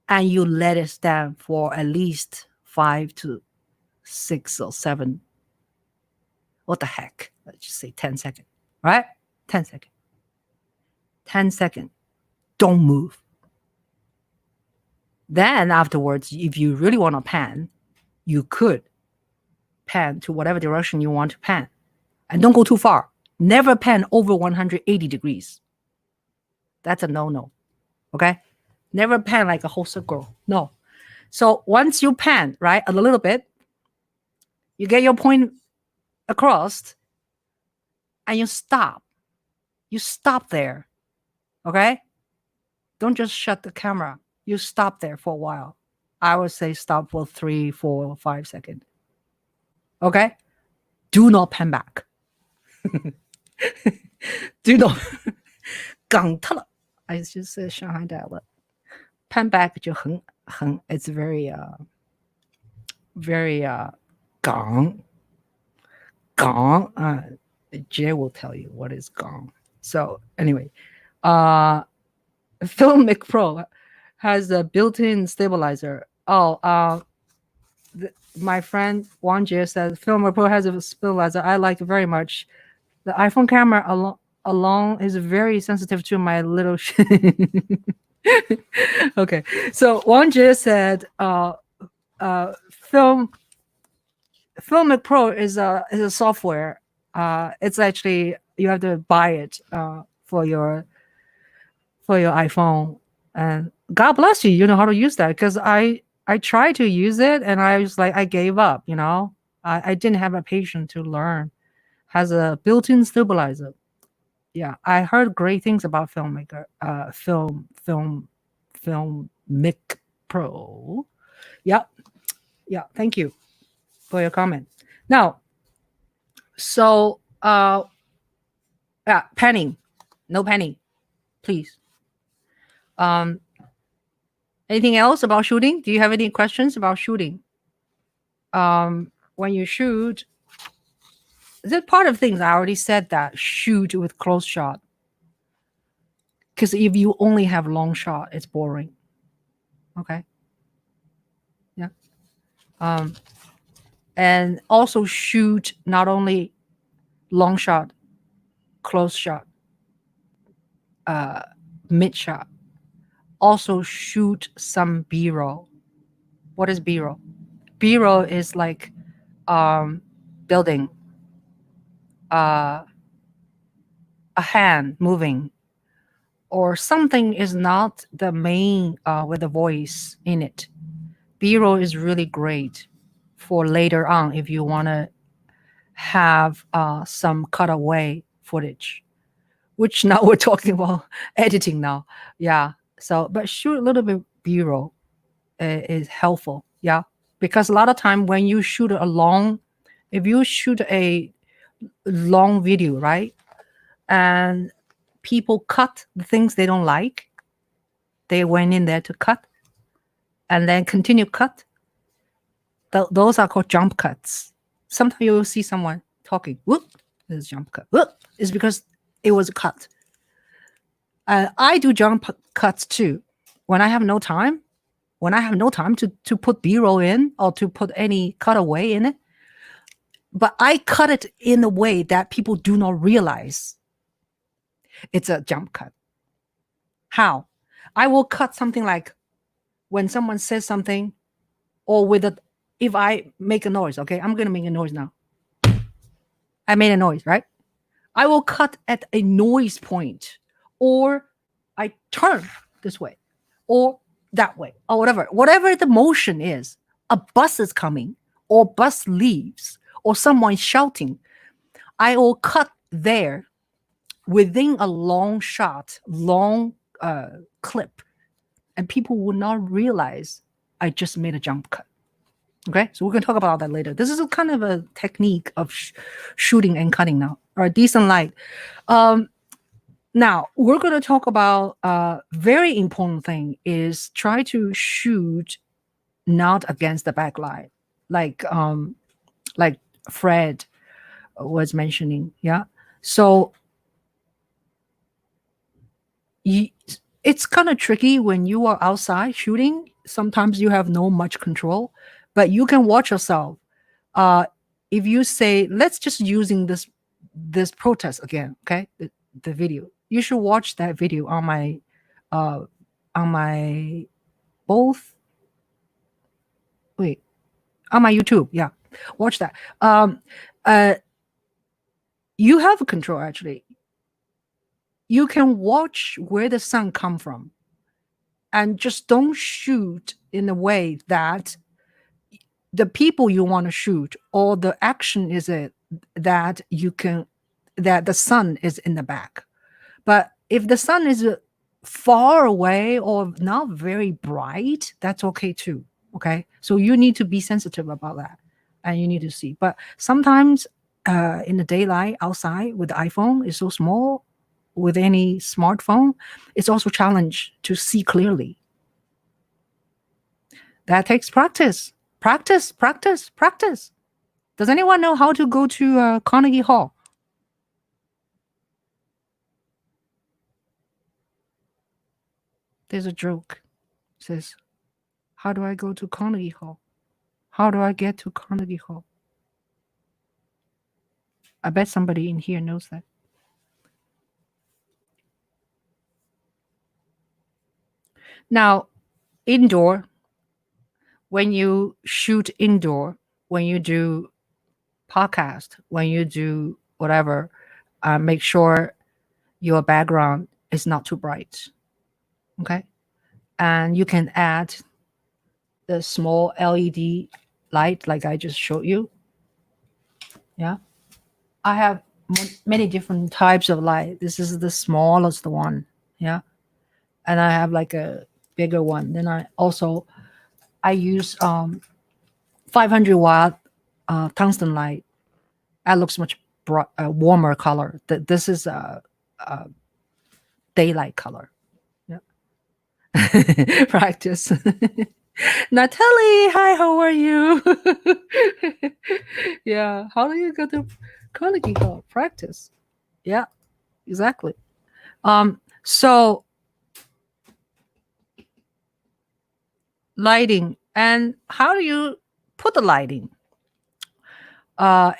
And you let it stand for at least 5 to 6 or 7. What the heck? Let's just say 10 seconds, right? 10 seconds. 10 seconds. Don't move. Then afterwards, if you really want to pan, you could pan to whatever direction you want to pan. And don't go too far. Never pan over 180 degrees. That's a no-no. Okay? Never pan like a whole circle. No. So once you pan, right, a little bit, you get your point across, and you stop. You stop there. Okay? Don't just shut the camera. You stop there for a while. I would say stop for 3, 4, 5 seconds. Okay? Do not pan back. Do not 港特了 I just say Shanghai dialect. Pan back 就很 it's very gong. Jay will tell you what is gong. So anyway, Filmmaker Pro has a built-in stabilizer. My friend Wang Jie said Filmmaker Pro has a stabilizer I like very much. The iPhone camera alone is very sensitive to my little Okay, so Wang Jie said Filmmaker Pro is a software. It's actually you have to buy it for your iPhone. And God bless you, you know how to use that, because I tried to use it and I was like, I gave up, I didn't have a patience to learn. Has a built-in stabilizer. Yeah, I heard great things about Filmmaker, Filmmaker Pro. Yeah, thank you for your comment. Now, so Yeah, panning. No panning, please. Anything else about shooting? Do you have any questions about shooting? When you shoot, the part of things I already said that shoot with close shot. Because if you only have long shot, it's boring. Okay. Yeah. And also shoot not only long shot, close shot, mid shot. Also shoot some B-roll. What is B-roll? B-roll is like building, a hand moving, or something is not the main with the voice in it. B-roll is really great for later on if you want to have some cutaway footage, which now we're talking about editing now. Yeah. So, but shoot a little bit B-roll is helpful. Yeah. Because a lot of time when you shoot if you shoot a long video, right? And people cut the things they don't like, they went in there to cut and then continue cut. Those are called jump cuts. Sometimes you will see someone talking, whoop, there's jump cut. Whoop, it's because it was cut. I do jump cuts too. When I have no time to put B-roll in or to put any cutaway in it, but I cut it in a way that people do not realize it's a jump cut. How? I will cut something like when someone says something, or if I make a noise, okay, I'm going to make a noise now. I made a noise, right? I will cut at a noise point, or I turn this way, or that way, or whatever the motion is. A bus is coming, or bus leaves, or someone shouting. I will cut there within a long shot, long clip, and people will not realize I just made a jump cut. Okay, so we're going to talk about that later. This is a kind of a technique of shooting and cutting now, or decent light. Now we're going to talk about very important thing is try to shoot not against the backlight, like Fred was mentioning. Yeah, so it's kind of tricky when you are outside shooting. Sometimes you have no much control, but you can watch yourself. If you say, let's just using this protest again, okay, the video. You should watch that video on my both. Wait, on my YouTube. Yeah, watch that. You have control actually. You can watch where the sun come from, and just don't shoot in a way that the people you want to shoot or the action is it that the sun is in the back. But if the sun is far away or not very bright, that's okay too. Okay, so you need to be sensitive about that, and you need to see. But sometimes in the daylight outside with the iPhone, it's so small. With any smartphone, it's also a challenge to see clearly. That takes practice. Practice. Does anyone know how to go to Carnegie Hall? There's a joke. It says, how do I go to Carnegie Hall? How do I get to Carnegie Hall? I bet somebody in here knows that. Now, indoor, when you shoot indoor, when you do podcast, when you do whatever, make sure your background is not too bright. Okay. And you can add the small LED light like I just showed you. Yeah. I have many different types of light. This is the smallest one. Yeah. And I have like a bigger one. Then I use 500 watt tungsten light. That looks much a warmer color. This is a daylight color. Yeah. Practice. Natalie, hi, how are you? Yeah, how do you go to Carnegie Hall? Practice. Yeah, exactly. So lighting, and how do you put the lighting?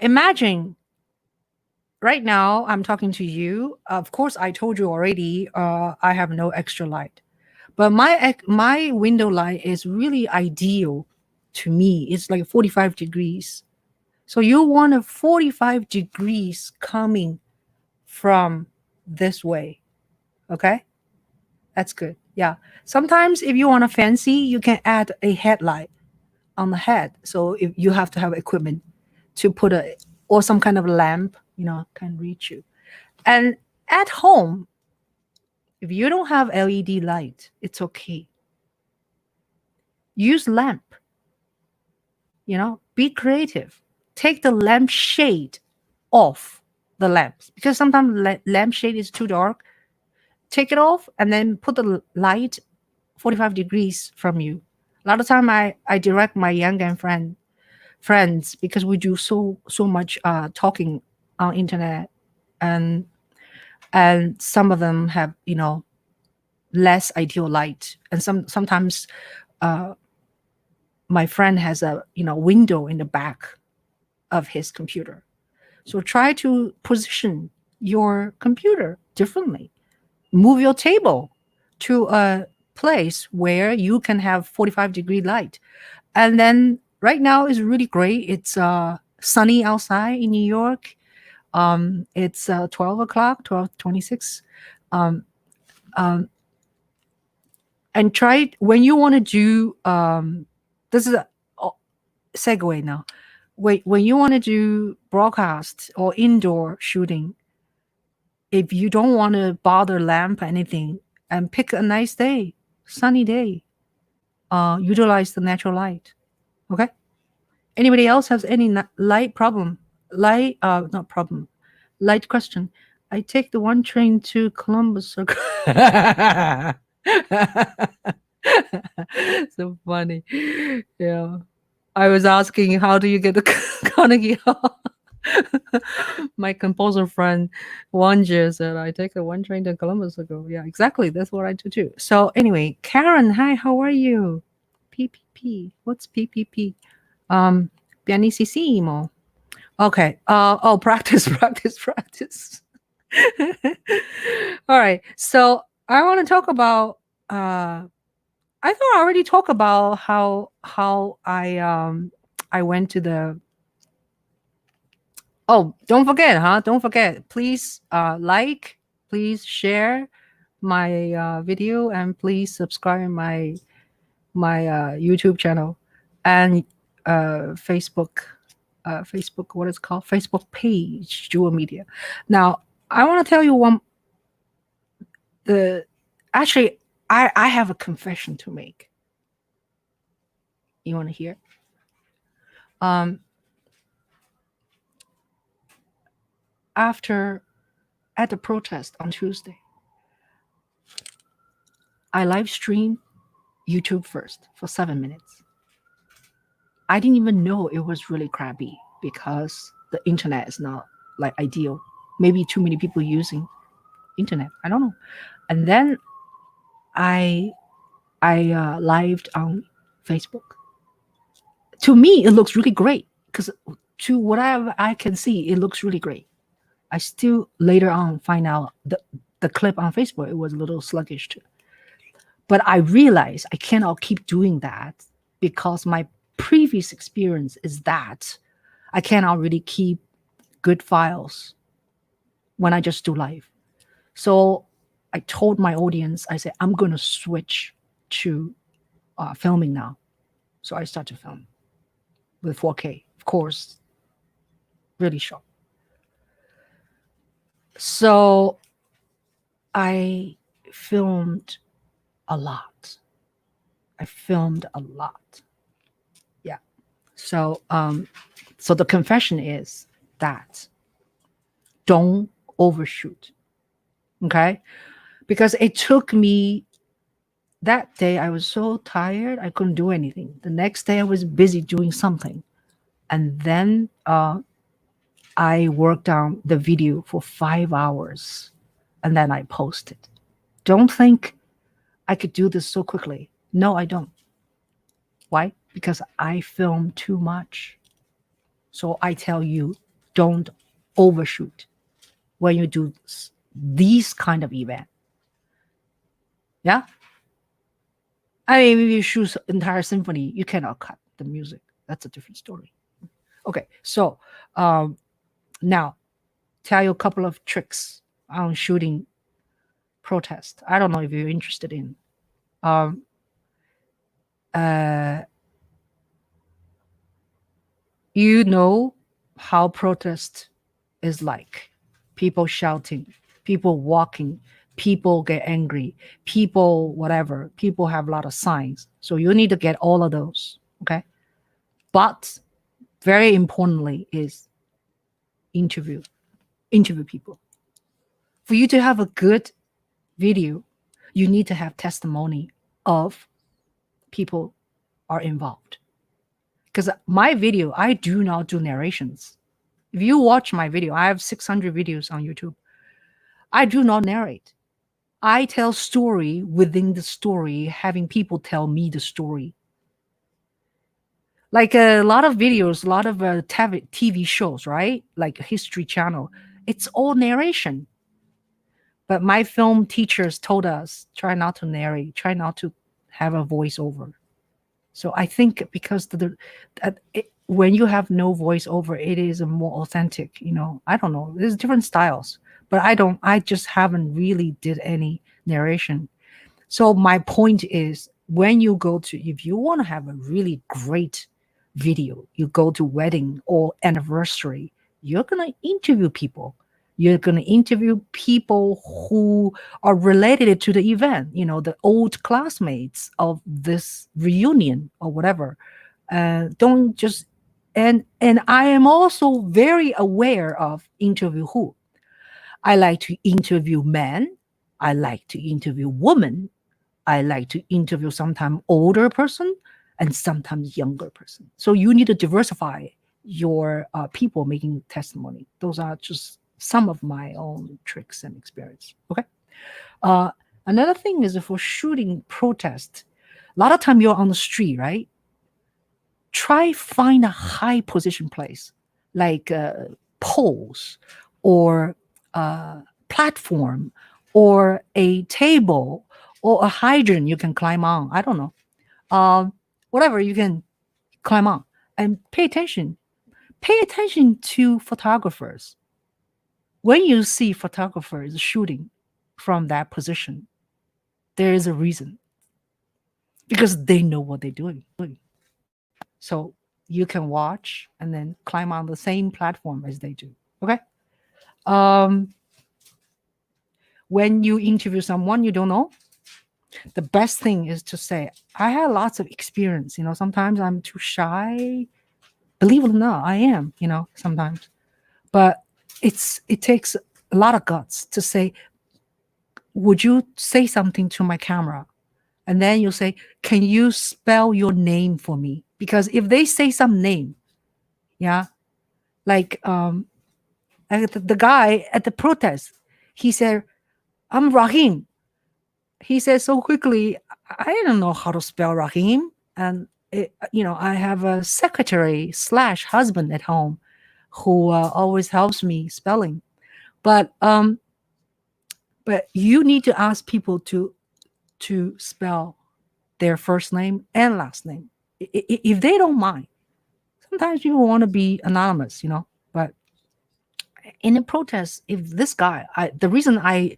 Imagine right now I'm talking to you. Of course, I told you already. I have no extra light, but my window light is really ideal to me. It's like 45 degrees. So you want a 45 degrees coming from this way. Okay, that's good. Yeah. Sometimes if you want a fancy, you can add a headlight on the head. So if you have to have equipment to put a or some kind of lamp, can reach you. And at home, if you don't have LED light, it's okay. Use lamp. Be creative. Take the lamp shade off the lamps because sometimes lamp shade is too dark. Take it off and then put the light 45 degrees from you. A lot of time I direct my younger friends because we do so much talking on internet, and some of them have less ideal light, and sometimes my friend has a window in the back of his computer. So try to position your computer differently. Move your table to a place where you can have 45-degree light. And then right now is really great. It's sunny outside in New York. It's 12 o'clock, 12:26. Um, um, and try when you want to do this is a segue now. When you want to do broadcast or indoor shooting, if you don't want to bother lamp or anything, and pick a nice day, sunny day, utilize the natural light. Okay. Anybody else has any light problem? Not problem. Light question. I take the one train to Columbus. So funny. Yeah. I was asking, how do you get the Carnegie Hall? My composer friend Wanja said, I take the one train to Columbus ago. Yeah, exactly. That's what I do too. So anyway, Karen, hi, how are you? PPP. What's PPP? Pianissimo. Okay. Practice, practice. All right. So I want to talk about I thought I already talked about how I went to the don't forget, don't forget, please please share my video, and please subscribe my YouTube channel and Facebook what is called Facebook page, Jewel Media. Now I want to tell you actually I have a confession to make. You want to hear? At the protest on Tuesday, I live streamed YouTube first for 7 minutes. I didn't even know it was really crappy because the internet is not like ideal. Maybe too many people using internet. I don't know. And then I lived on Facebook. To me, it looks really great because to whatever I can see, it looks really great. I still later on find out the clip on Facebook, it was a little sluggish too. But I realized I cannot keep doing that because my previous experience is that I cannot really keep good files when I just do live. So I told my audience, I said, I'm going to switch to filming now. So I start to film with 4K, of course, really sharp. So I filmed a lot. Yeah. So so the confession is that don't overshoot. Okay. Because it took me that day, I was so tired, I couldn't do anything. The next day, I was busy doing something. And then I worked on the video for 5 hours and then I posted. Don't think I could do this so quickly. No, I don't. Why? Because I film too much. So I tell you, don't overshoot when you do these kind of event. Yeah. I mean, if you shoot entire symphony, you cannot cut the music. That's a different story. Okay, so now tell you a couple of tricks on shooting protest. I don't know if you're interested in. Um, uh, you know how protest is like. People shouting, people walking, people get angry, people whatever, people have a lot of signs. So you need to get all of those. Okay. But very importantly is interview people. For you to have a good video, you need to have testimony of people are involved. Because my video, I do not do narrations. If you watch my video, I have 600 videos on YouTube. I do not narrate. I tell story within the story, having people tell me the story. Like a lot of videos, a lot of TV shows, right? Like a History Channel, it's all narration. But my film teachers told us, try not to narrate, try not to have a voiceover. So I think because when you have no voiceover, it is a more authentic, I don't know. There's different styles, but I just haven't really did any narration. So my point is when you go to, if you want to have a really great video, you go to wedding or anniversary, you're going to interview people. You're going to interview people who are related to the event, the old classmates of this reunion or whatever. Don't just, and I am also very aware of interview who. I like to interview men. I like to interview women. I like to interview sometimes older person and sometimes younger person. So you need to diversify your people making testimony. Those are just some of my own tricks and experience. Okay. Another thing is for shooting protest, a lot of time you're on the street, right? Try find a high position place like poles or platform or a table or a hydrant you can climb on. I don't know. Whatever you can climb on and pay attention. Pay attention to photographers. When you see photographers shooting from that position, there is a reason because they know what they're doing. So you can watch and then climb on the same platform as they do. Okay. When you interview someone you don't know, the best thing is to say, I had lots of experience. Sometimes I'm too shy. Believe it or not, I am, sometimes. But it takes a lot of guts to say, would you say something to my camera? And then you say, can you spell your name for me? Because if they say some name, yeah, like the guy at the protest, he said, I'm Rahim. He said so quickly, I don't know how to spell Rahim. And, I have a secretary / husband at home who always helps me spelling. But you need to ask people to spell their first name and last name. If they don't mind, sometimes people want to be anonymous, but in a protest, if this guy, the reason I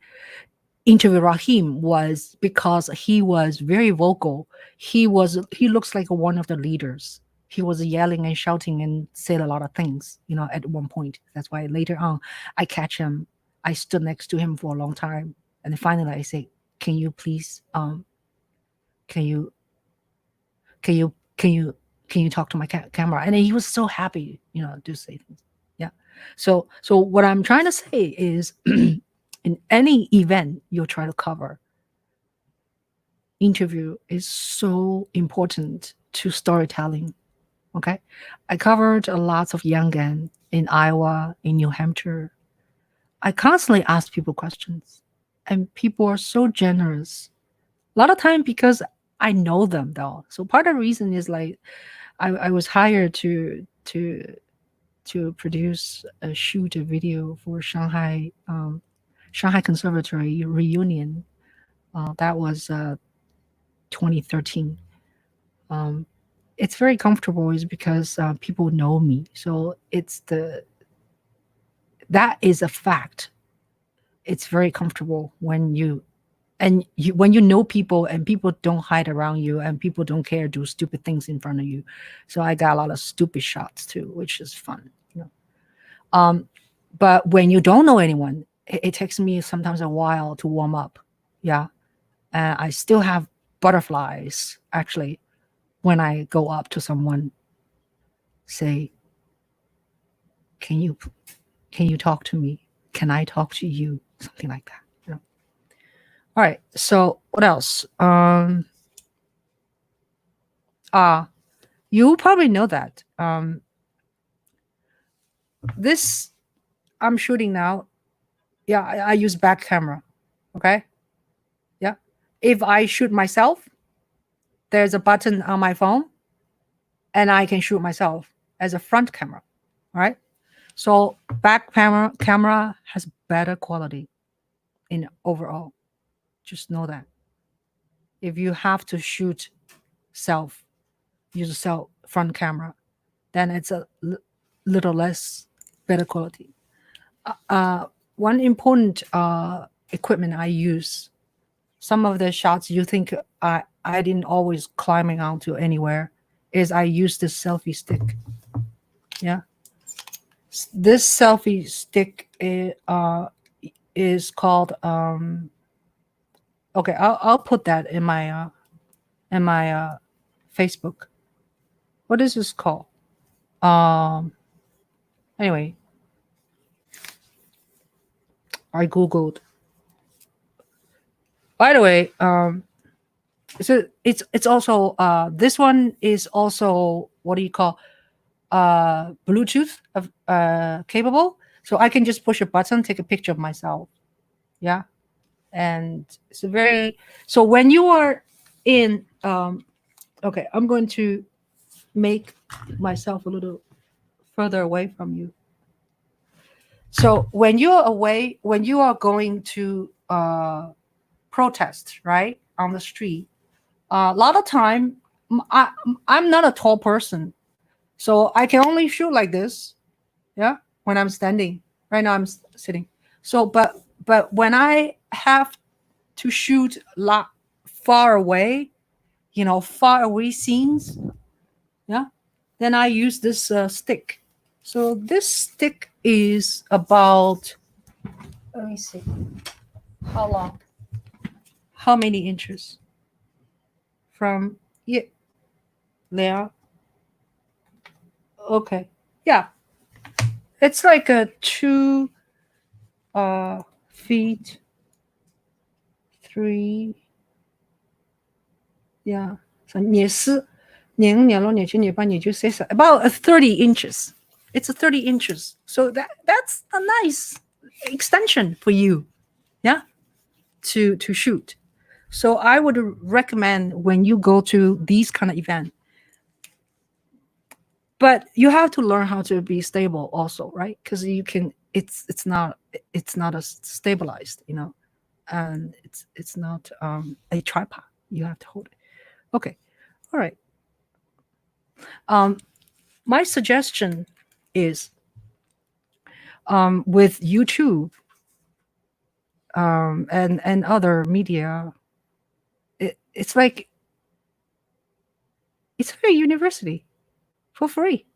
interviewed Rahim was because he was very vocal. He looks like one of the leaders. He was yelling and shouting and said a lot of things, at one point. That's why later on I catch him. I stood next to him for a long time. And then finally I say, can you please, can you talk to my camera? And then he was so happy, to say things. Yeah. So what I'm trying to say is, in any event you try to cover, interview is so important to storytelling. Okay, I covered a lot of young men in Iowa, in New Hampshire. I constantly ask people questions, and people are so generous. A lot of time because I know them though. So part of the reason is like I was hired to produce shoot a video for Shanghai Conservatory reunion. That was 2013. Um, it's very comfortable is because people know me. So that is a fact. It's very comfortable when when you know people and people don't hide around you and people don't care do stupid things in front of you. So I got a lot of stupid shots too, which is fun. But when you don't know anyone, it takes me sometimes a while to warm up. Yeah. And I still have butterflies actually when I go up to someone, say, can you talk to me? Can I talk to you? Something like that. All right. So what else? You probably know that. This I'm shooting now. Yeah, I use back camera. Okay. Yeah. If I shoot myself, there's a button on my phone and I can shoot myself as a front camera. All right. So back camera has better quality in overall. Just know that. If you have to shoot self, use a self front camera, then it's a little less better quality. One important equipment I use, some of the shots you think I didn't always climbing onto anywhere, is I use this selfie stick. Yeah. This selfie stick is called okay, I'll put that in my Facebook. What is this called? Anyway, I googled. By the way, so it's also this one is also, what do you call, Bluetooth of capable, so I can just push a button, take a picture of myself. Yeah. And it's a very, so when you are in okay, I'm going to make myself a little further away from you. So when you're away, when you are going to protest, right, on the street, a lot of time I'm not a tall person, so I can only shoot like this. Yeah, when I'm standing. Right now I'm sitting. So but when I have to shoot a lot far away, far away scenes, yeah, then I use this stick. So this stick is about, let me see, how long, how many inches from here, there. Okay, yeah, it's like a 2 feet 3. Yeah. So about 30 inches. It's a 30 inches. So that's a nice extension for you. Yeah. To shoot. So I would recommend when you go to these kind of event. But you have to learn how to be stable also, right? Because you can, it's not a stabilized, and it's not a tripod. You have to hold it. Okay. All right. My suggestion is, with YouTube and other media, it's like it's like a university for free.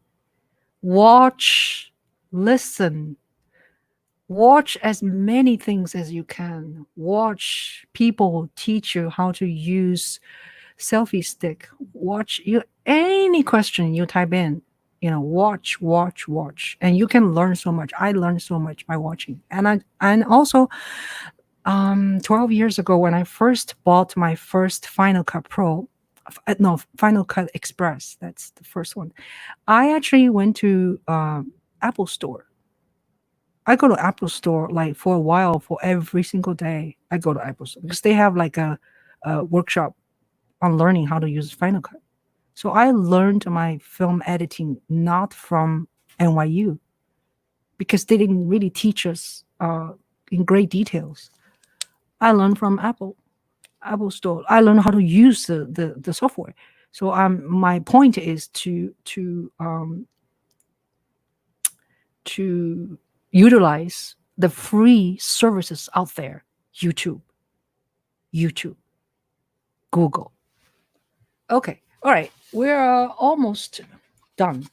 Watch, listen, watch as many things as you can. Watch people teach you how to use selfie stick. Watch you any question you type in, watch, and you can learn so much. I learned so much by watching. And also 12 years ago, when I first bought my first Final Cut Pro, no, Final Cut Express, that's the first one, I actually went to Apple Store. I go to Apple Store like for a while, for every single day. I go to Apple Store because they have like a workshop on learning how to use Final Cut. So I learned my film editing not from NYU because they didn't really teach us in great details. I learned from Apple Store. I learned how to use the software. So my point is to utilize the free services out there. YouTube, Google. Okay, all right, we're almost done.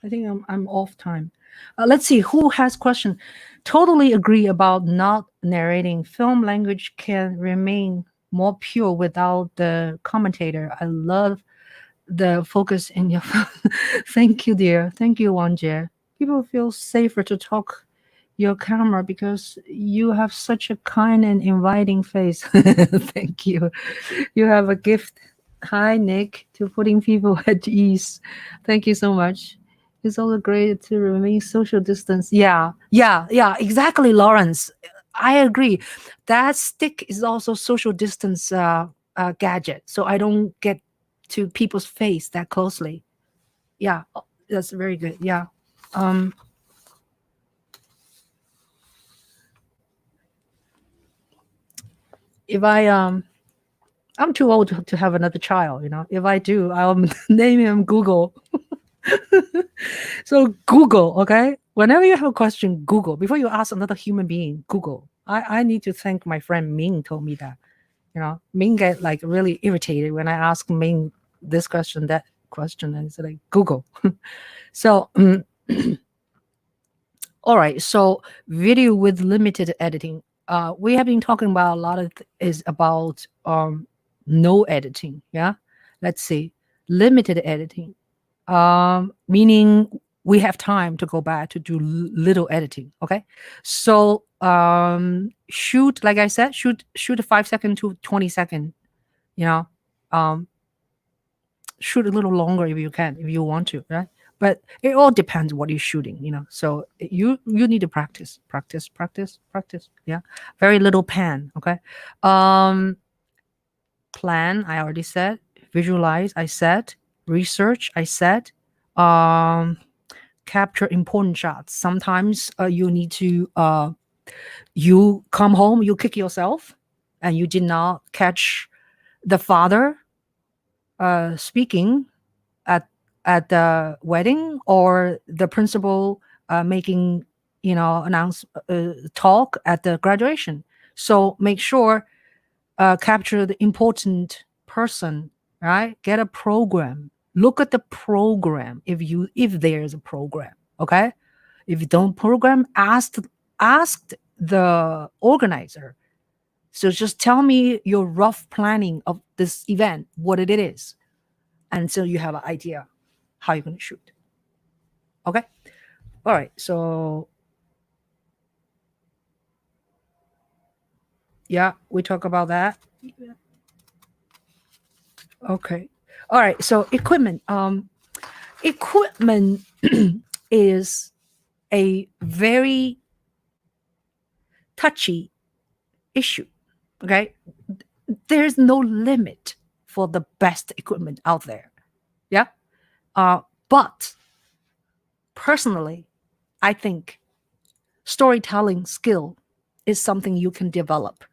I think I'm off time. Let's see who has question. Totally agree about not narrating. Film language can remain more pure without the commentator. I love the focus in your thank you, dear. Thank you, Wang Jie. People feel safer to talk your camera because you have such a kind and inviting face. Thank you. You have a gift. Hi, Nick, to putting people at ease. Thank you so much. It's also great to remain social distance. Yeah, exactly, Lawrence. I agree. That stick is also social distance gadget, so I don't get to people's face that closely. Yeah, that's very good. Yeah. If I'm too old to have another child, If I do, I'll name him Google. So Google, okay? Whenever you have a question, Google. Before you ask another human being, Google. I need to thank my friend Ming told me that. Ming get like really irritated when I ask Ming this question, that question, and it's like Google. So all right, so video with limited editing. We have been talking about a lot of is about no editing. Yeah, let's see, limited editing, meaning we have time to go back to do little editing. Okay, so shoot, like I said, shoot a 5 second to 20 second. You know, um, shoot a little longer if you can, if you want to, right? But it all depends what you're shooting, So you need to practice. Yeah, very little pan. Okay, plan. I already said. Visualize. I said. Research. I said. Capture important shots. Sometimes you need to. You come home, you kick yourself, and you did not catch the father speaking at the wedding, or the principal making announce talk at the graduation. So make sure capture the important person, right? Get a program. Look at the program if there's a program. Okay, if you don't program, ask the organizer. So just tell me your rough planning of this event, what it is, and so you have an idea how you're going to shoot. Okay, all right, so yeah, we talk about that. Okay, all right, so equipment is a very touchy issue. Okay, there's no limit for the best equipment out there. Yeah, but personally, I think storytelling skill is something you can develop,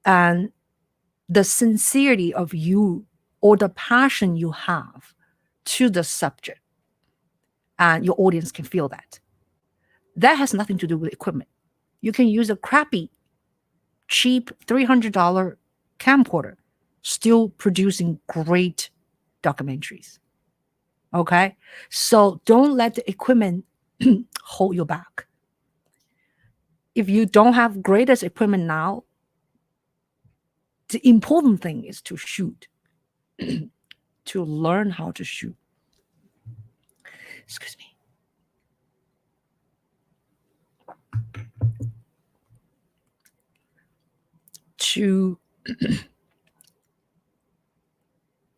and the sincerity of you, or the passion you have to the subject, and your audience can feel that. That has nothing to do with equipment. You can use a crappy, cheap $300 camcorder, still producing great documentaries. Okay, so don't let the equipment hold you back. If you don't have greatest equipment now, the important thing is to shoot, to learn how to shoot. Excuse me. To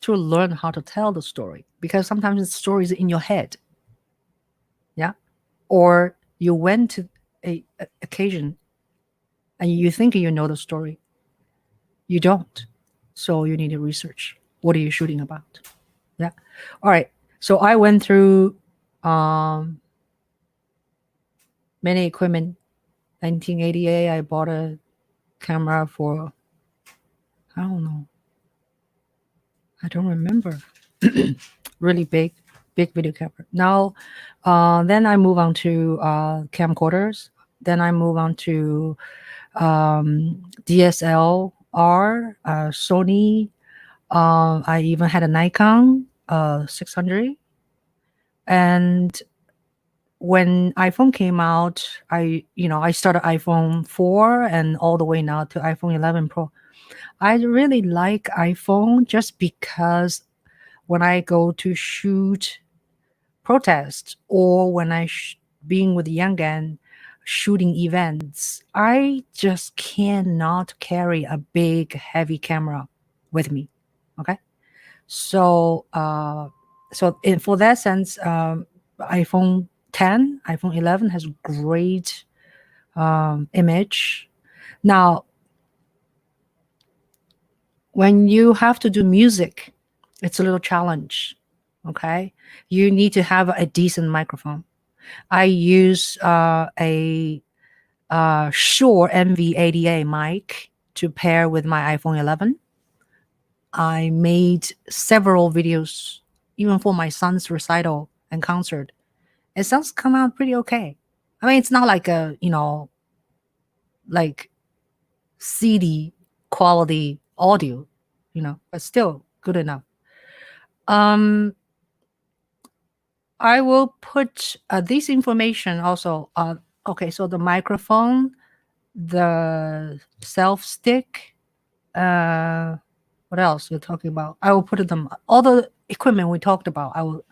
to learn how to tell the story, because sometimes the story is in your head. Yeah. Or you went to a occasion and you think you know the story. You don't. So you need to research. What are you shooting about? Yeah. All right. So I went through many equipment. 1988, I bought a camera for, I don't know. I don't remember. Really big video camera. Now, then I move on to camcorders. Then I move on to DSLR, Sony. I even had a Nikon 600. And when iPhone came out, I started iPhone 4 and all the way now to iPhone 11 Pro. I really like iPhone just because when I go to shoot protest, or when being with the young gang shooting events, I just cannot carry a big heavy camera with me. Okay. So for that sense, iPhone 10, iPhone 11 has great image. Now, when you have to do music, it's a little challenge. Okay, you need to have a decent microphone. I use a Shure MV80A mic to pair with my iPhone 11. I made several videos, even for my son's recital and concert. It sounds come out pretty okay. I mean, it's not like like CD quality audio, but still good enough. I will put this information also. Okay, so the microphone, the self stick, what else you're talking about? I will put them, all the equipment we talked about. I will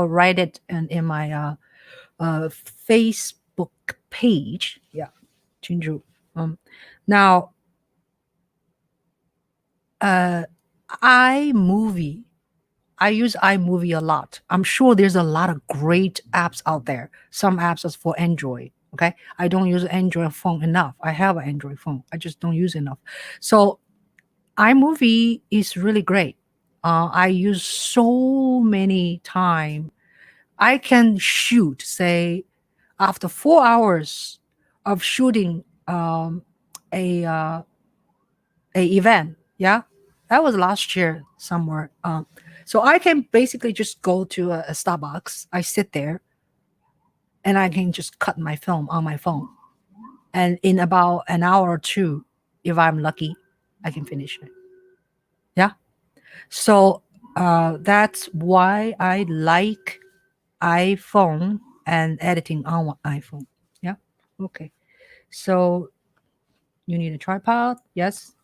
write it in my Facebook page. Yeah, Ching Juhl. Now, iMovie. I use iMovie a lot. I'm sure there's a lot of great apps out there. Some apps are for Android. Okay. I don't use Android phone enough. I have an Android phone. I just don't use enough. So iMovie is really great. I use so many time. I can shoot, say, after 4 hours of shooting a event. Yeah, that was last year somewhere. So I can basically just go to a Starbucks. I sit there, and I can just cut my film on my phone, and in about an hour or two, if I'm lucky, I can finish it. Yeah. So that's why I like iPhone and editing on iPhone. Yeah. Okay. So you need a tripod? Yes.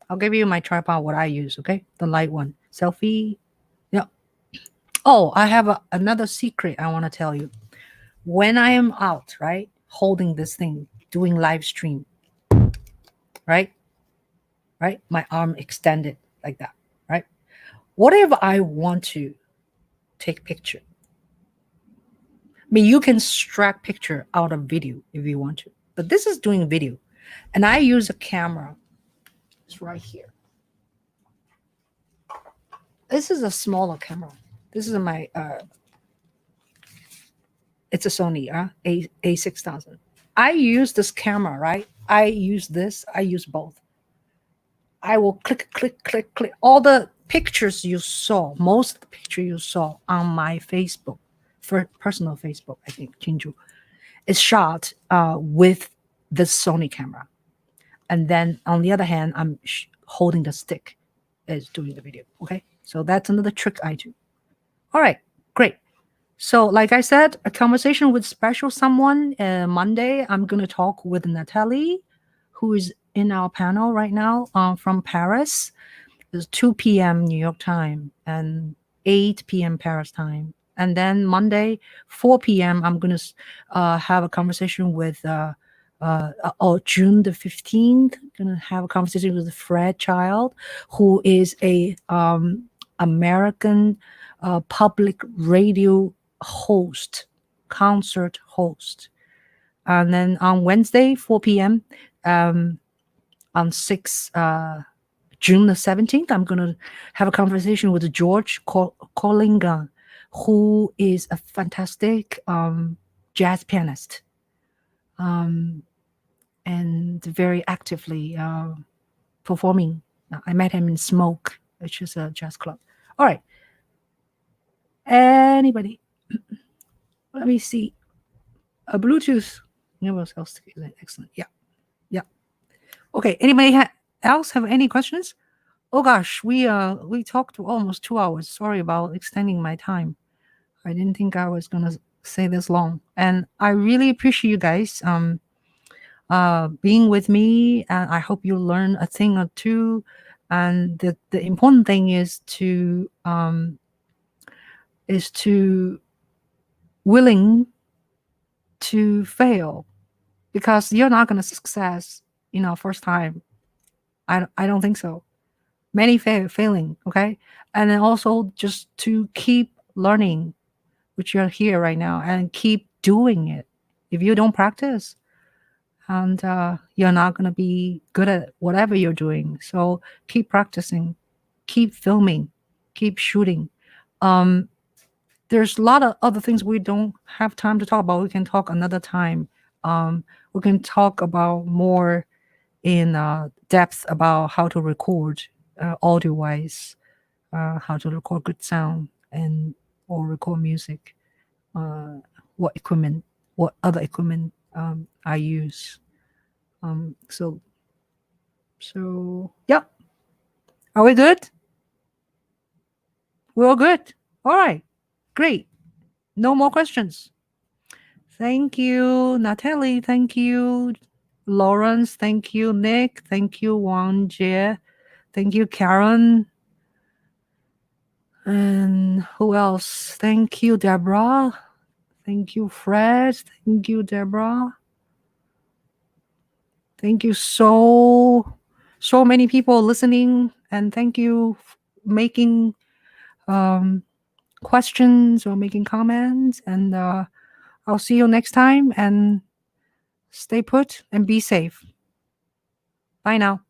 I'll give you my tripod, what I use. Okay. The light one. Selfie. Yeah. Oh, I have another secret I want to tell you. When I am out, right, holding this thing, doing live stream, right, my arm extended like that, right. What if I want to take picture? I mean, you can extract picture out of video if you want to, but this is doing video, and I use a camera. It's right here. This is a smaller camera. This is my it's a Sony A6000. I use this camera, right? I use this. I use both. I will click, click, click, click. All the pictures you saw, most of the picture you saw on my Facebook, for personal Facebook, I think, Ching Juhl, is shot with the Sony camera. And then on the other hand, I'm holding the stick as doing the video. Okay. So that's another trick I do. All right. Great. So like I said, a conversation with special someone. Monday, I'm going to talk with Natalie, who is in our panel right now from Paris. It's 2 p.m. New York time and 8 p.m. Paris time. And then Monday, 4 p.m., I'm going to have a conversation with, June the 15th, going to have a conversation with Fred Child, who is a American public radio host, concert host. And then on Wednesday, 4 p.m., on June the 17th, I'm going to have a conversation with George Collinga, who is a fantastic jazz pianist and very actively performing. I met him in Smoke, which is a jazz club. All right. Anybody? Let me see. A Bluetooth. Excellent. Yeah. Okay. Anybody else have any questions? Oh gosh, we talked almost 2 hours. Sorry about extending my time. I didn't think I was gonna say this long, and I really appreciate you guys being with me. And I hope you learn a thing or two. And the important thing is to willing to fail, because you're not gonna success first time. I don't think so. Many failing, okay? And then also just to keep learning, which you're here right now, and keep doing it. If you don't practice, and you're not going to be good at whatever you're doing. So keep practicing, keep filming, keep shooting. There's a lot of other things we don't have time to talk about. We can talk another time. We can talk about more in depth about how to record audio wise, how to record good sound or record music, what other equipment I use. So yeah. Are we good? We're all good. All right. Great. No more questions. Thank you, Natalie. Thank you, Lawrence. Thank you, Nick. Thank you, Wang Jie. Thank you, Karen. And who else? Thank you, Deborah. Thank you, Fred. Thank you, Deborah. Thank you so many people listening, and thank you making questions or making comments. And I'll see you next time, and stay put and be safe. Bye now.